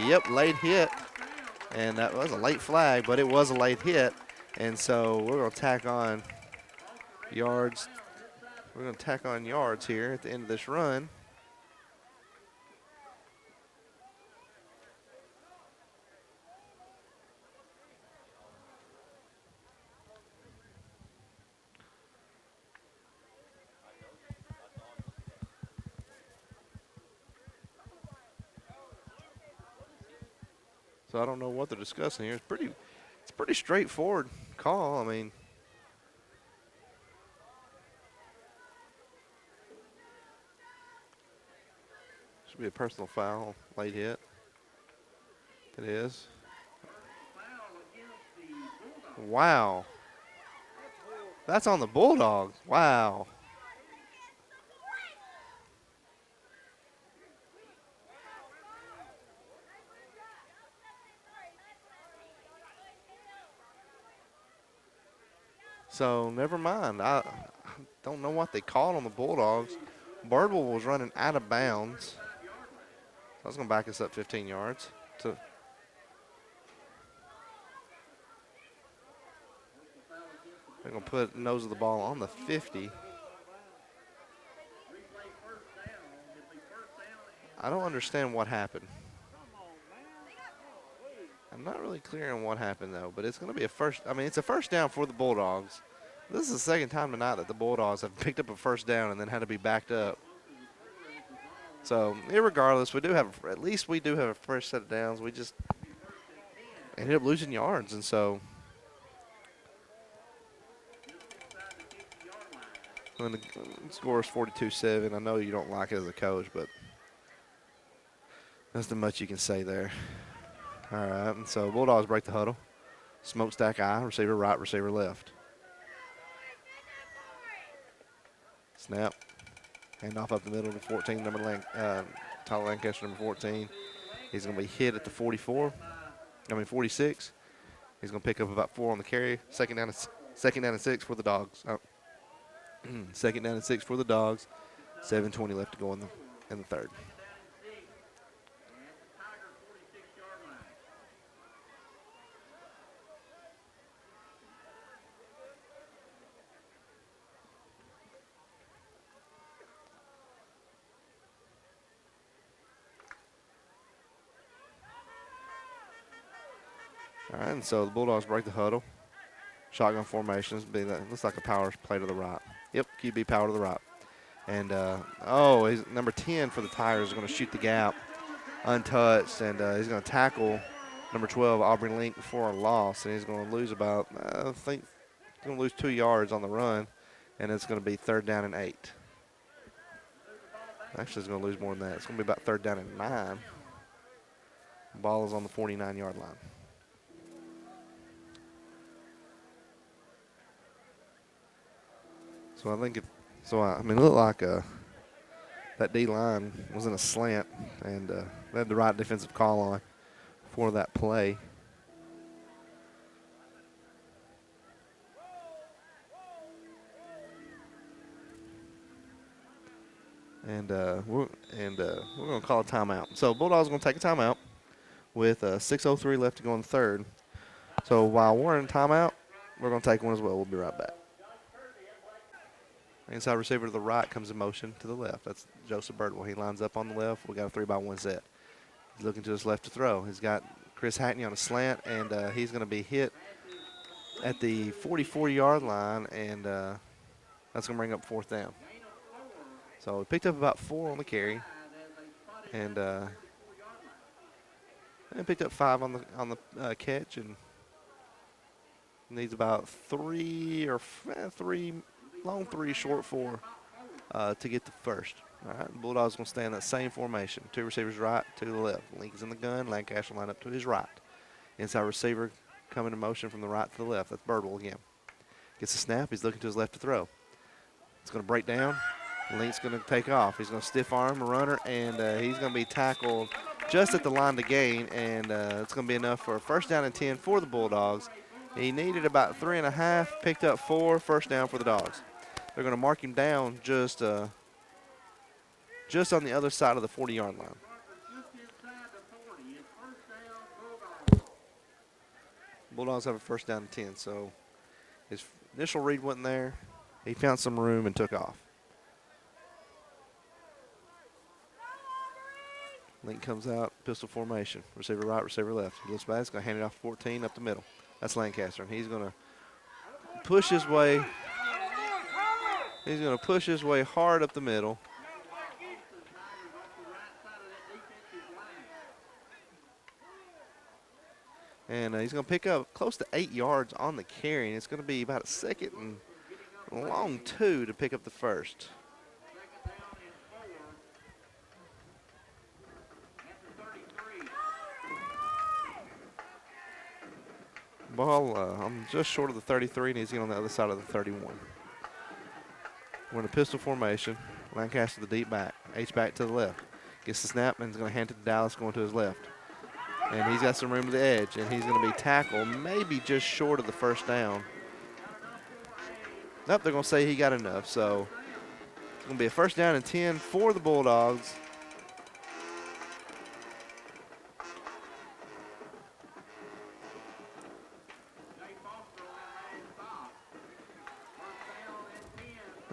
yep, late hit. And that was a late flag, but it was a late hit. And so we're going to tack on yards. We're going to tack on yards here at the end of this run. So I don't know what they're discussing here. It's pretty straightforward call. I mean, should be a personal foul, late hit. It is. Wow. That's on the Bulldogs. Wow. So never mind. I don't know what they called on the Bulldogs. Birdwell was running out of bounds. I was going to back us up 15 yards. They're going to put nose of the ball on the 50. I don't understand what happened. I'm not really clear on what happened, though, but it's going to be a first. I mean, it's a first down for the Bulldogs. This is the second time tonight that the Bulldogs have picked up a first down and then had to be backed up. So, irregardless, at least we do have a first set of downs. We just ended up losing yards, and so when the score is 42-7, I know you don't like it as a coach, but that's the much you can say there. All right, and so Bulldogs break the huddle. Smokestack I, receiver right, receiver left. Snap. Hand off up the middle to 14, Tyler Lancaster, number 14. He's going to be hit at the 46. He's going to pick up about 4 on the carry. Second down and 6 for the Dogs. Second down and 6 for the Dogs. 7:20 left to go in the third. All right, and so the Bulldogs break the huddle. Shotgun formations. Looks like a power play to the right. Yep, QB power to the right. And, he's number 10 for the Tigers is going to shoot the gap untouched, and he's going to tackle number 12, Aubrey Link, for a loss, and he's going to lose about, I think, he's going to lose 2 yards on the run, and it's going to be 3rd down and 8. Actually, it's going to lose more than that. It's going to be about 3rd down and 9. The ball is on the 49-yard line. So I think it looked like that D-line was in a slant, and they had the right defensive call on for that play. And we're going to call a timeout. So Bulldogs going to take a timeout with 6:03 left to go in the third. So while we're in timeout, we're going to take one as well. We'll be right back. Inside receiver to the right comes in motion to the left. That's Joseph Birdwell. He lines up on the left. We got a 3-by-1 set. He's looking to his left to throw. He's got Chris Hackney on a slant, and he's going to be hit at the 44-yard line, and that's going to bring up 4th down. So we picked up about 4 on the carry, and picked up 5 on the catch, and needs about 3 long 3, short 4 to get the first. All right, the Bulldogs going to stay in that same formation. 2 receivers right, 2 to the left. Lincoln's in the gun. Lancaster line up to his right. Inside receiver coming in motion from the right to the left. That's Birdwell again. Gets a snap. He's looking to his left to throw. It's going to break down. Link's going to take off. He's going to stiff arm a runner, and he's going to be tackled just at the line to gain, and it's going to be enough for a first down and 10 for the Bulldogs. He needed about 3.5, picked up 4, first down for the Dogs. They're going to mark him down just on the other side of the 40-yard line. Bulldogs have a first down and 10, so his initial read wasn't there. He found some room and took off. Link comes out, pistol formation. Receiver right, receiver left. He looks back, he's going to hand it off 14 up the middle. That's Lancaster, and he's going to push his way. He's going to push his way hard up the middle. And he's going to pick up close to 8 yards on the carry, and it's going to be about a second and long 2 to pick up the first. Ball, I'm just short of the 33, and he's on the other side of the 31. We're in a pistol formation. Lancaster the deep back. H-back to the left. Gets the snap, and he's going to hand it to Dallas going to his left. And he's got some room to the edge, and he's going to be tackled maybe just short of the first down. Nope, they're going to say he got enough. So it's going to be a first down and 10 for the Bulldogs.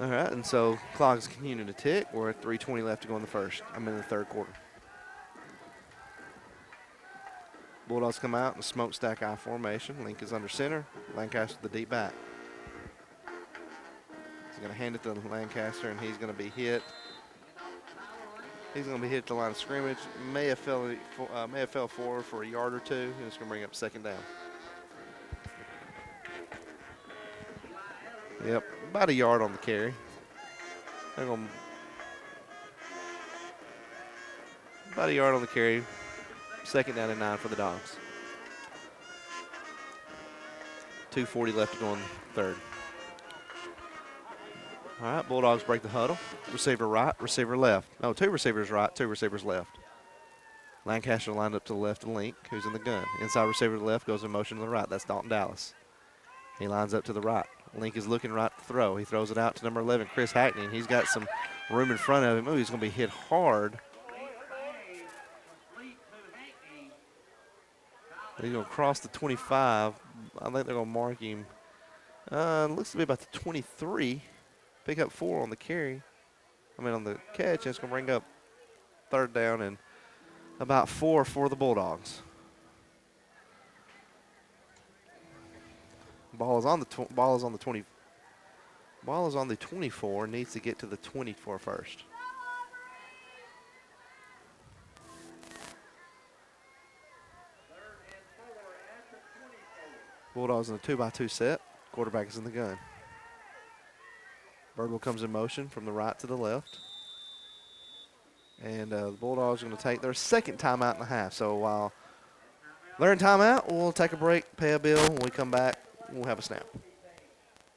All right, and so clock's continuing to tick. We're at 3:20 left to go in the third quarter. Bulldogs come out in a smokestack I formation. Link is under center. Lancaster the deep back. He's going to hand it to Lancaster, and he's going to be hit. He's going to be hit at the line of scrimmage. May have fell forward for a yard or two, and it's going to bring up second down. Yep, about a yard on the carry. They're going about a yard on the carry. Second down and 9 for the Dogs. 2:40 left to go in the third. All right, Bulldogs break the huddle. Receiver right, receiver left. No, 2 receivers right, 2 receivers left. Lancaster lined up to the left of Link, who's in the gun. Inside receiver to the left goes in motion to the right. That's Dalton Dallas. He lines up to the right. Link is looking right to throw. He throws it out to number 11, Chris Hackney, and he's got some room in front of him. Oh, he's going to be hit hard. He's going to cross the 25. I think they're going to mark him. Looks to be about the 23. Pick up 4 on the carry. On the catch. And it's going to bring up third down and about 4 for the Bulldogs. Ball is on the 20. Ball is on the 24. Needs to get to the 24 first. Bulldogs in a 2-by-2 set. Quarterback is in the gun. Birdwell comes in motion from the right to the left. And the Bulldogs are going to take their second timeout in the half. So while they're in timeout, we'll take a break, pay a bill. When we come back, we'll have a snap.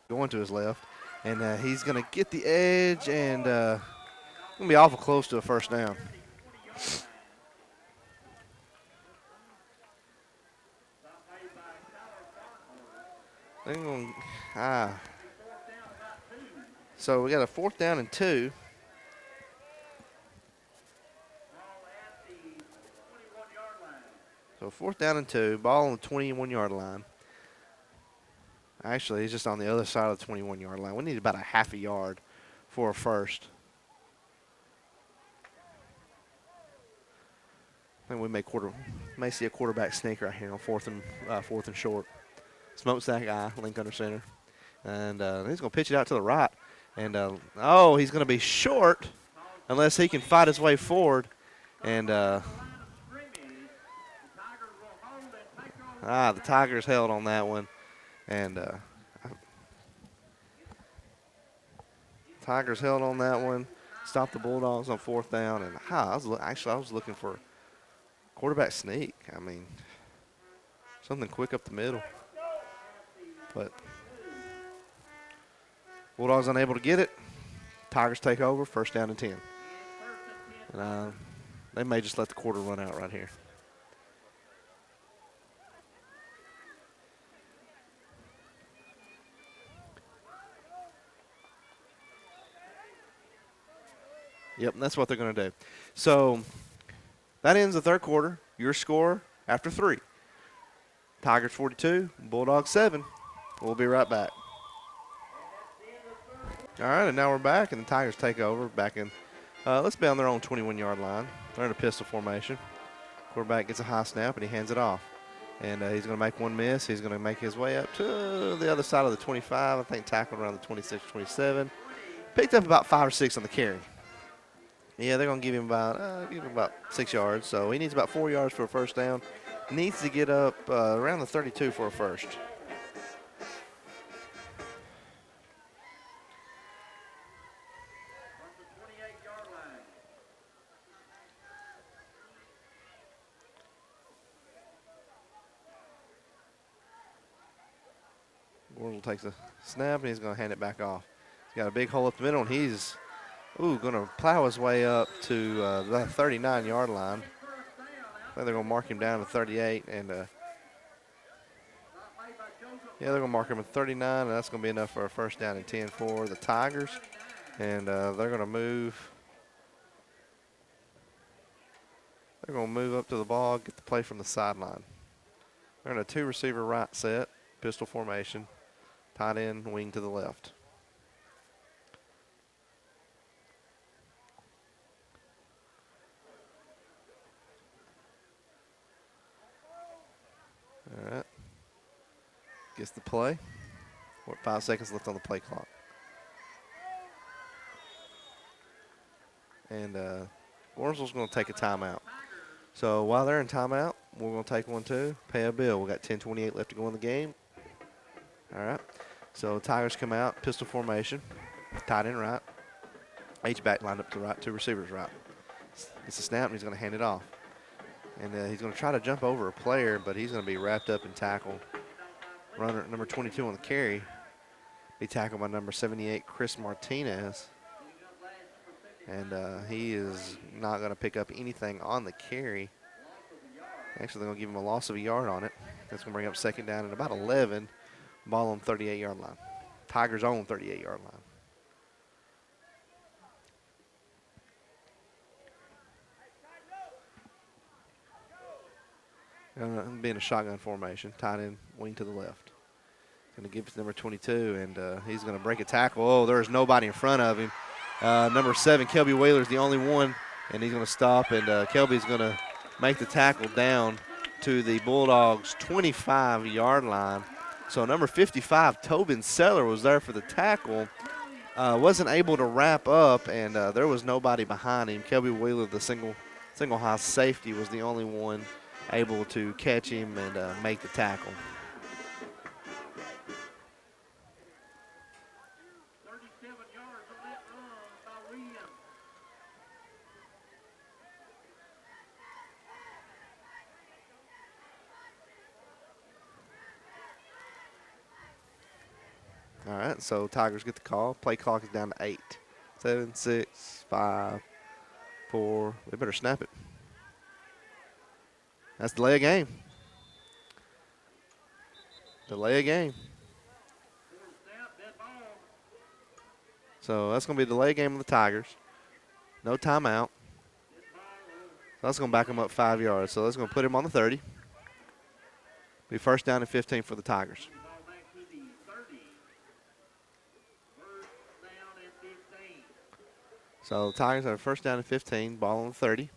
Going to his left. And he's going to get the edge and going to be awful close to a first down. So we got a 4th down and 2. So 4th down and 2, ball on the 21-yard line. Actually, he's just on the other side of the 21-yard line. We need about a half a yard for a first. I think we may see a quarterback sneak right here on fourth and short. Smokestack eye, Link under center. And he's going to pitch it out to the right. And, he's going to be short unless he can fight his way forward. And, the Tigers held on that one. And Tigers held on that one. Stopped the Bulldogs on 4th down. And I was looking for quarterback sneak. Something quick up the middle. But Bulldogs unable to get it. Tigers take over, first down and 10. And They may just let the quarter run out right here. Yep, and that's what they're going to do. So that ends the third quarter. Your score after 3. Tigers 42, Bulldogs 7. We'll be right back. All right, and now we're back, and the Tigers take over back in. Let's be on their own 21-yard line. They're in a pistol formation. Quarterback gets a high snap, and he hands it off. And he's going to make one miss. He's going to make his way up to the other side of the 25. I think tackled around the 26, 27. Picked up about 5 or 6 on the carry. Yeah, they're going to give him about 6 yards. So he needs about 4 yards for a first down. Needs to get up around the 32 for a first. Gordonsville takes a snap, and he's going to hand it back off. He's got a big hole up the middle, and he's going to plow his way up to the 39-yard line. I think they're going to mark him down to 38, and yeah, they're going to mark him at 39, and that's going to be enough for a first down and 10 for the Tigers. And they're going to move. They're going to move up to the ball, get the play from the sideline. They're in a 2-receiver right set, pistol formation, tight end, wing to the left. All right. Gets the play. 5 seconds left on the play clock. And Gordonsville's going to take a timeout. So while they're in timeout, we're going to take one too. Pay a bill. We got 10:28 left to go in the game. All right. So Tigers come out, pistol formation, tight end right. H-back lined up to the right, 2 receivers right. It's a snap, and he's going to hand it off. And he's going to try to jump over a player, but he's going to be wrapped up and tackled. Runner number 22 on the carry. Be tackled by number 78, Chris Martinez. And he is not going to pick up anything on the carry. Actually, they're going to give him a loss of a yard on it. That's going to bring up second down and about 11. Ball on 38-yard line. Tigers own 38-yard line. Being a shotgun formation, tight end, wing to the left. Going to give it to number 22, and he's going to break a tackle. Oh, there's nobody in front of him. Number 7, Kelby Wheeler, is the only one, and he's going to stop, and Kelby's going to make the tackle down to the Bulldogs' 25-yard line. So number 55, Tobin Seller, was there for the tackle. Wasn't able to wrap up, and there was nobody behind him. Kelby Wheeler, the single high safety, was the only one able to catch him and make the tackle. 37 yards on that run by WEEN. All right, so Tigers get the call. Play clock is down to 8. 7, 6, 5, 4. They better snap it. That's delay a game. Delay a game. So that's going to be a delay game of the Tigers. No timeout. So that's going to back them up 5 yards. So that's going to put him on the 30. Be first down and 15 for the Tigers. So the Tigers have first down and 15, ball on the 30.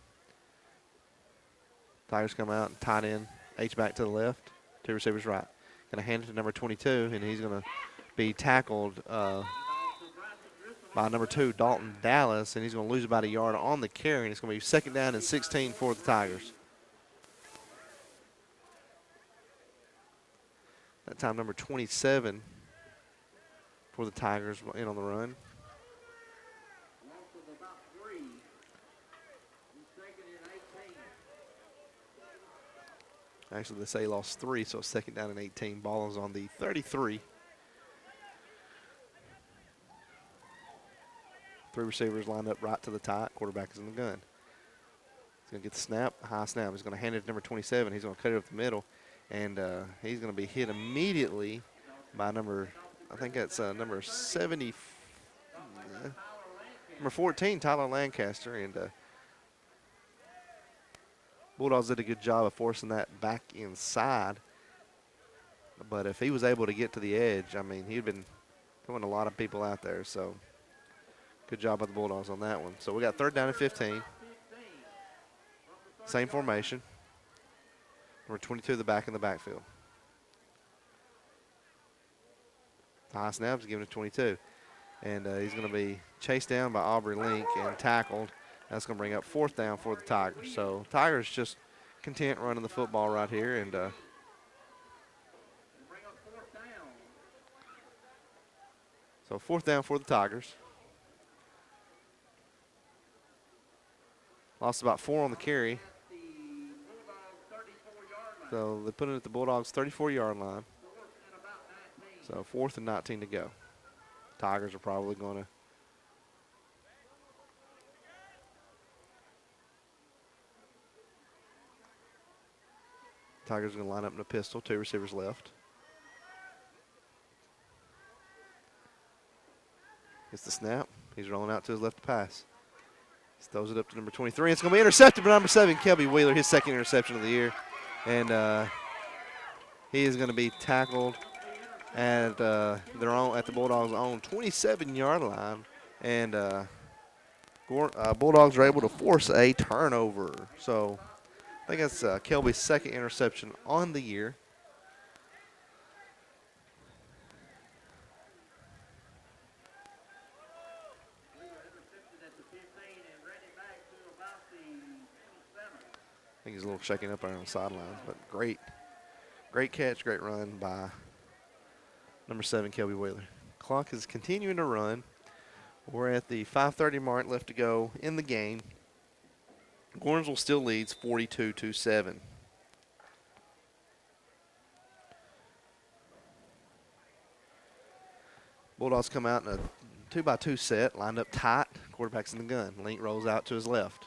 Tigers come out and tight end, H-back to the left, 2 receivers right. Going to hand it to number 22, and he's going to be tackled by number 2, Dalton Dallas, and he's going to lose about a yard on the carry, and it's going to be second down and 16 for the Tigers. That time number 27 for the Tigers in on the run. Actually, they say he lost 3, so second down and 18. Ball is on the 33. 3 receivers lined up right to the tight. Quarterback is in the gun. He's going to get the snap, high snap. He's going to hand it to number 27. He's going to cut it up the middle, and he's going to be hit immediately by number, I think that's number 70, number 14, Tyler Lancaster, and Bulldogs did a good job of forcing that back inside. But if he was able to get to the edge, I mean, he'd been throwing a lot of people out there. So good job by the Bulldogs on that one. So we got 3rd down and 15. Same formation. Number 22 the back in the backfield. High snaps given to 22. And he's going to be chased down by Aubrey Link and tackled. That's going to bring up 4th down for the Tigers. So Tigers just content running the football right here. And so 4th down for the Tigers. Lost about 4 on the carry. So they put it at the Bulldogs' 34-yard line. So 4th and 19 to go. Tigers are probably going to Tigers are going to line up in a pistol. 2 receivers left. Gets the snap. He's rolling out to his left to pass. He throws it up to number 23. It's going to be intercepted by number 7, Kelby Wheeler, his 2nd interception of the year. And he is going to be tackled at the Bulldogs' own 27-yard line. And Bulldogs are able to force a turnover. So I think that's Kelby's 2nd interception on the year. I think he's a little shaking up around the sidelines, but great catch, great run by number 7, Kelby Wheeler. Clock is continuing to run. We're at the 5:30 mark left to go in the game. Gordonsville still leads 42-7. Bulldogs come out in a 2-by-2 set, lined up tight. Quarterback's in the gun. Link rolls out to his left.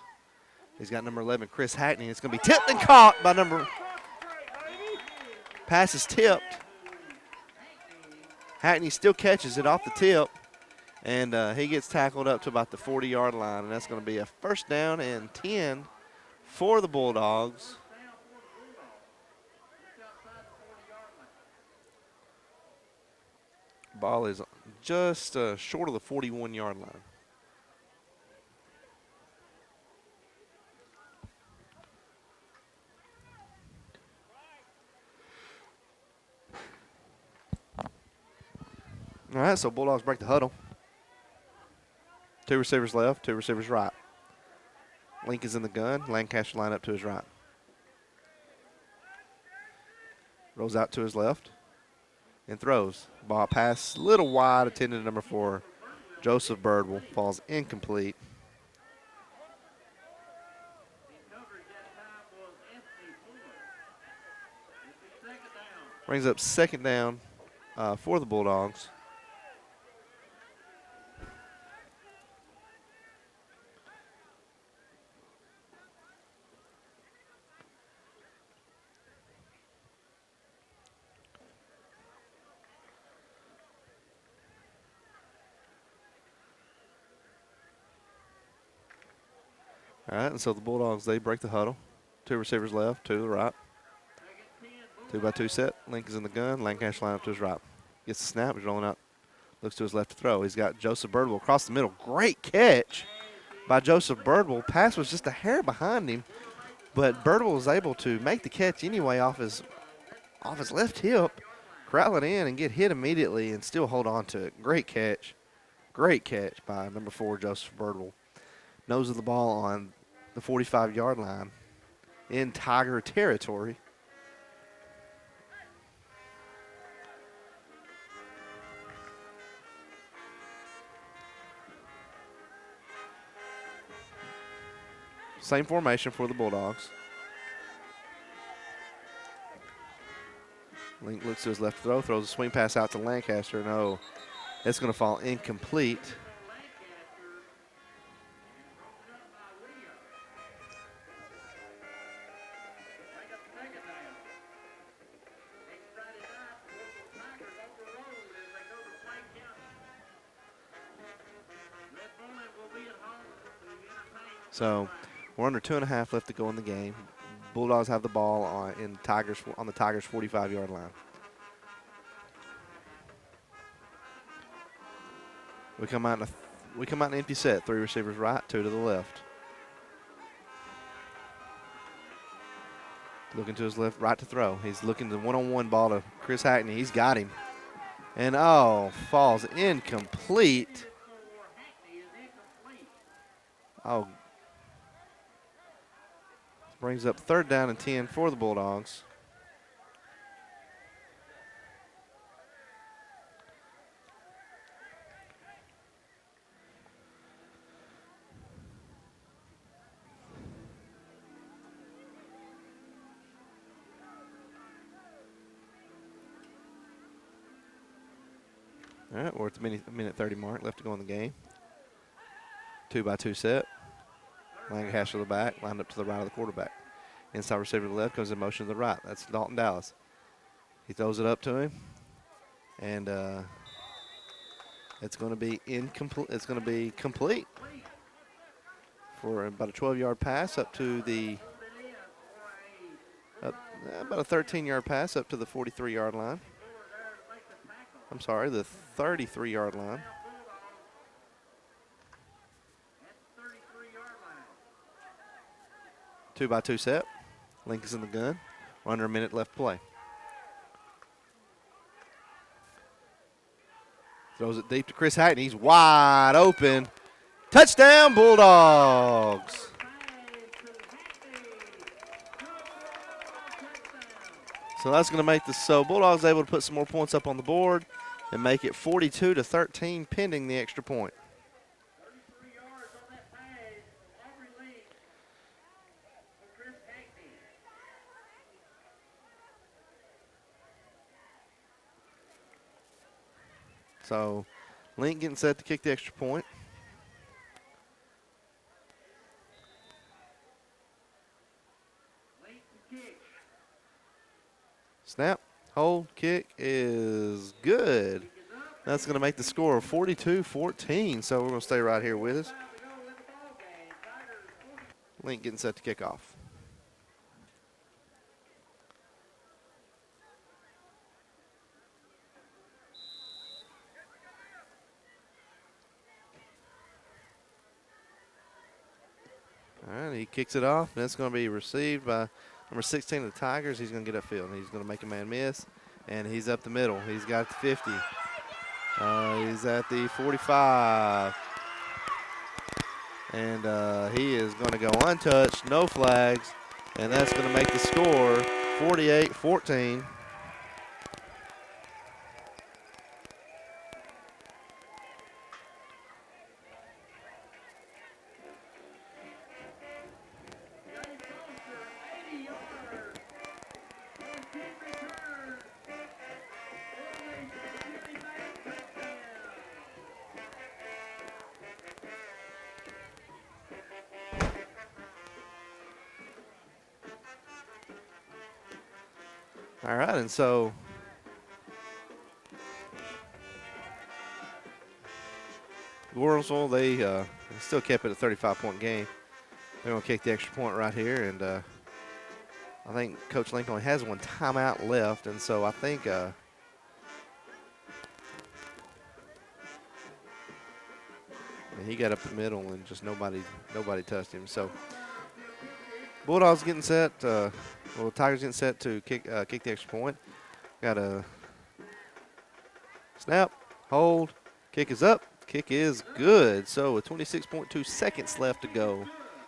He's got number 11, Chris Hackney. It's going to be tipped and caught by pass is tipped. Hackney still catches it off the tip. And he gets tackled up to about the 40-yard line, and that's going to be a 1st down and 10 for the Bulldogs. Ball is just short of the 41-yard line. All right, so Bulldogs break the huddle. 2 receivers left, 2 receivers right. Link is in the gun. Lancaster line up to his right. Rolls out to his left and throws. Ball pass a little wide, attended to number 4, Joseph Birdwell. Falls incomplete. Brings up 2nd down for the Bulldogs. All right, and so the Bulldogs, they break the huddle. 2 receivers left, 2 to the right. 2-by-2 set. Link is in the gun. Lancaster line up to his right. Gets the snap. He's rolling out. Looks to his left to throw. He's got Joseph Birdwell across the middle. Great catch by Joseph Birdwell. Pass was just a hair behind him, but Birdwell was able to make the catch anyway off his left hip, corral it in, and get hit immediately and still hold on to it. Great catch. Great catch by number 4, Joseph Birdwell. Nose of the ball on the 45-yard line in Tiger territory. Same formation for the Bulldogs. Link looks to his left throw, throws a swing pass out to Lancaster. No, it's going to fall incomplete. So we're under 2.5 left to go in the game. Bulldogs have the ball on the Tigers 45-yard line. We come out in an empty set. 3 receivers right, 2 to the left. Looking to his left, right to throw. He's looking the one-on-one ball to Chris Hackney. He's got him. And, falls incomplete. Oh. Brings up 3rd down and 10 for the Bulldogs. All right, we're at the minute 30 mark left to go in the game. 2-by-2 set. Lancaster to the back, lined up to the right of the quarterback. Inside receiver to the left, comes in motion to the right. That's Dalton Dallas. He throws it up to him, and it's going to be incomplete. It's going to be complete for about a 12-yard pass up to the about a 13-yard pass up to the 43-yard line. I'm sorry, the 33-yard line. 2-by-2 set. Lincoln's in the gun. We're under a minute left to play. Throws it deep to Chris Hackney. He's wide open. Touchdown, Bulldogs. So that's going to make this so Bulldogs able to put some more points up on the board and make it 42-13 pending the extra point. So Link getting set to kick the extra point. Snap, hold, kick is good. That's going to make the score 42-14, so we're going to stay right here with us. Link getting set to kick off. All right, he kicks it off, and it's going to be received by number 16 of the Tigers. He's going to get upfield. He's going to make a man miss, and he's up the middle. He's got the 50. He's at the 45. And he is going to go untouched, no flags, and that's going to make the score 48-14. All right, and so Gordonsville, they still kept it a 35-point game. They're going to kick the extra point right here, and I think Coach Link only has one timeout left, and so I think he got up the middle and just nobody touched him. So Bulldogs getting set. Tigers getting set to kick the extra point. Got a snap, hold, kick is up, kick is good. So with 26.2 seconds left to go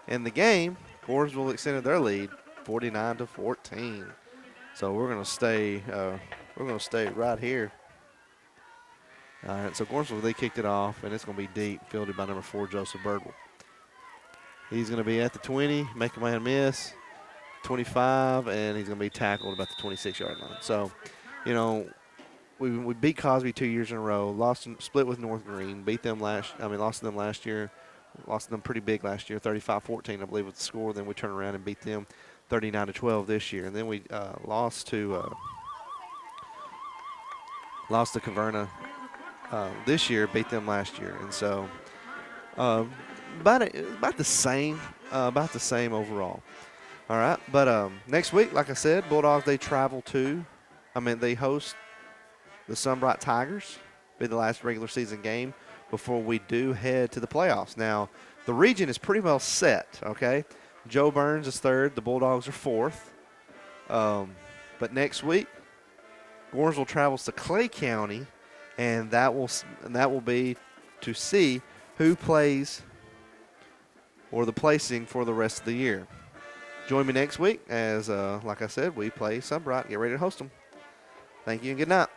in the game, Gordonsville extended their lead, 49-14. So we're gonna stay right here. All right, so Gordonsville, they kicked it off, and it's gonna be deep, fielded by number 4, Joseph Birdwell. He's gonna be at the 20, make a man miss. 25, and he's going to be tackled about the 26-yard line. So, you know, we beat Cosby 2 years in a row, split with North Green, lost to them last year, lost to them pretty big last year, 35-14, I believe, was the score. Then we turned around and beat them 39-12 this year. And then we lost to Caverna this year, beat them last year. And so about the same, overall. All right, but next week, like I said, Bulldogs they they host the Sunbright Tigers. Be the last regular season game before we do head to the playoffs. Now, the region is pretty well set. Okay, Joe Burns is third. The Bulldogs are fourth. But next week, Gordonsville travels to Clay County, and that will be to see who plays or the placing for the rest of the year. Join me next week as, like I said, we play Sunbright. Get ready to host them. Thank you and good night.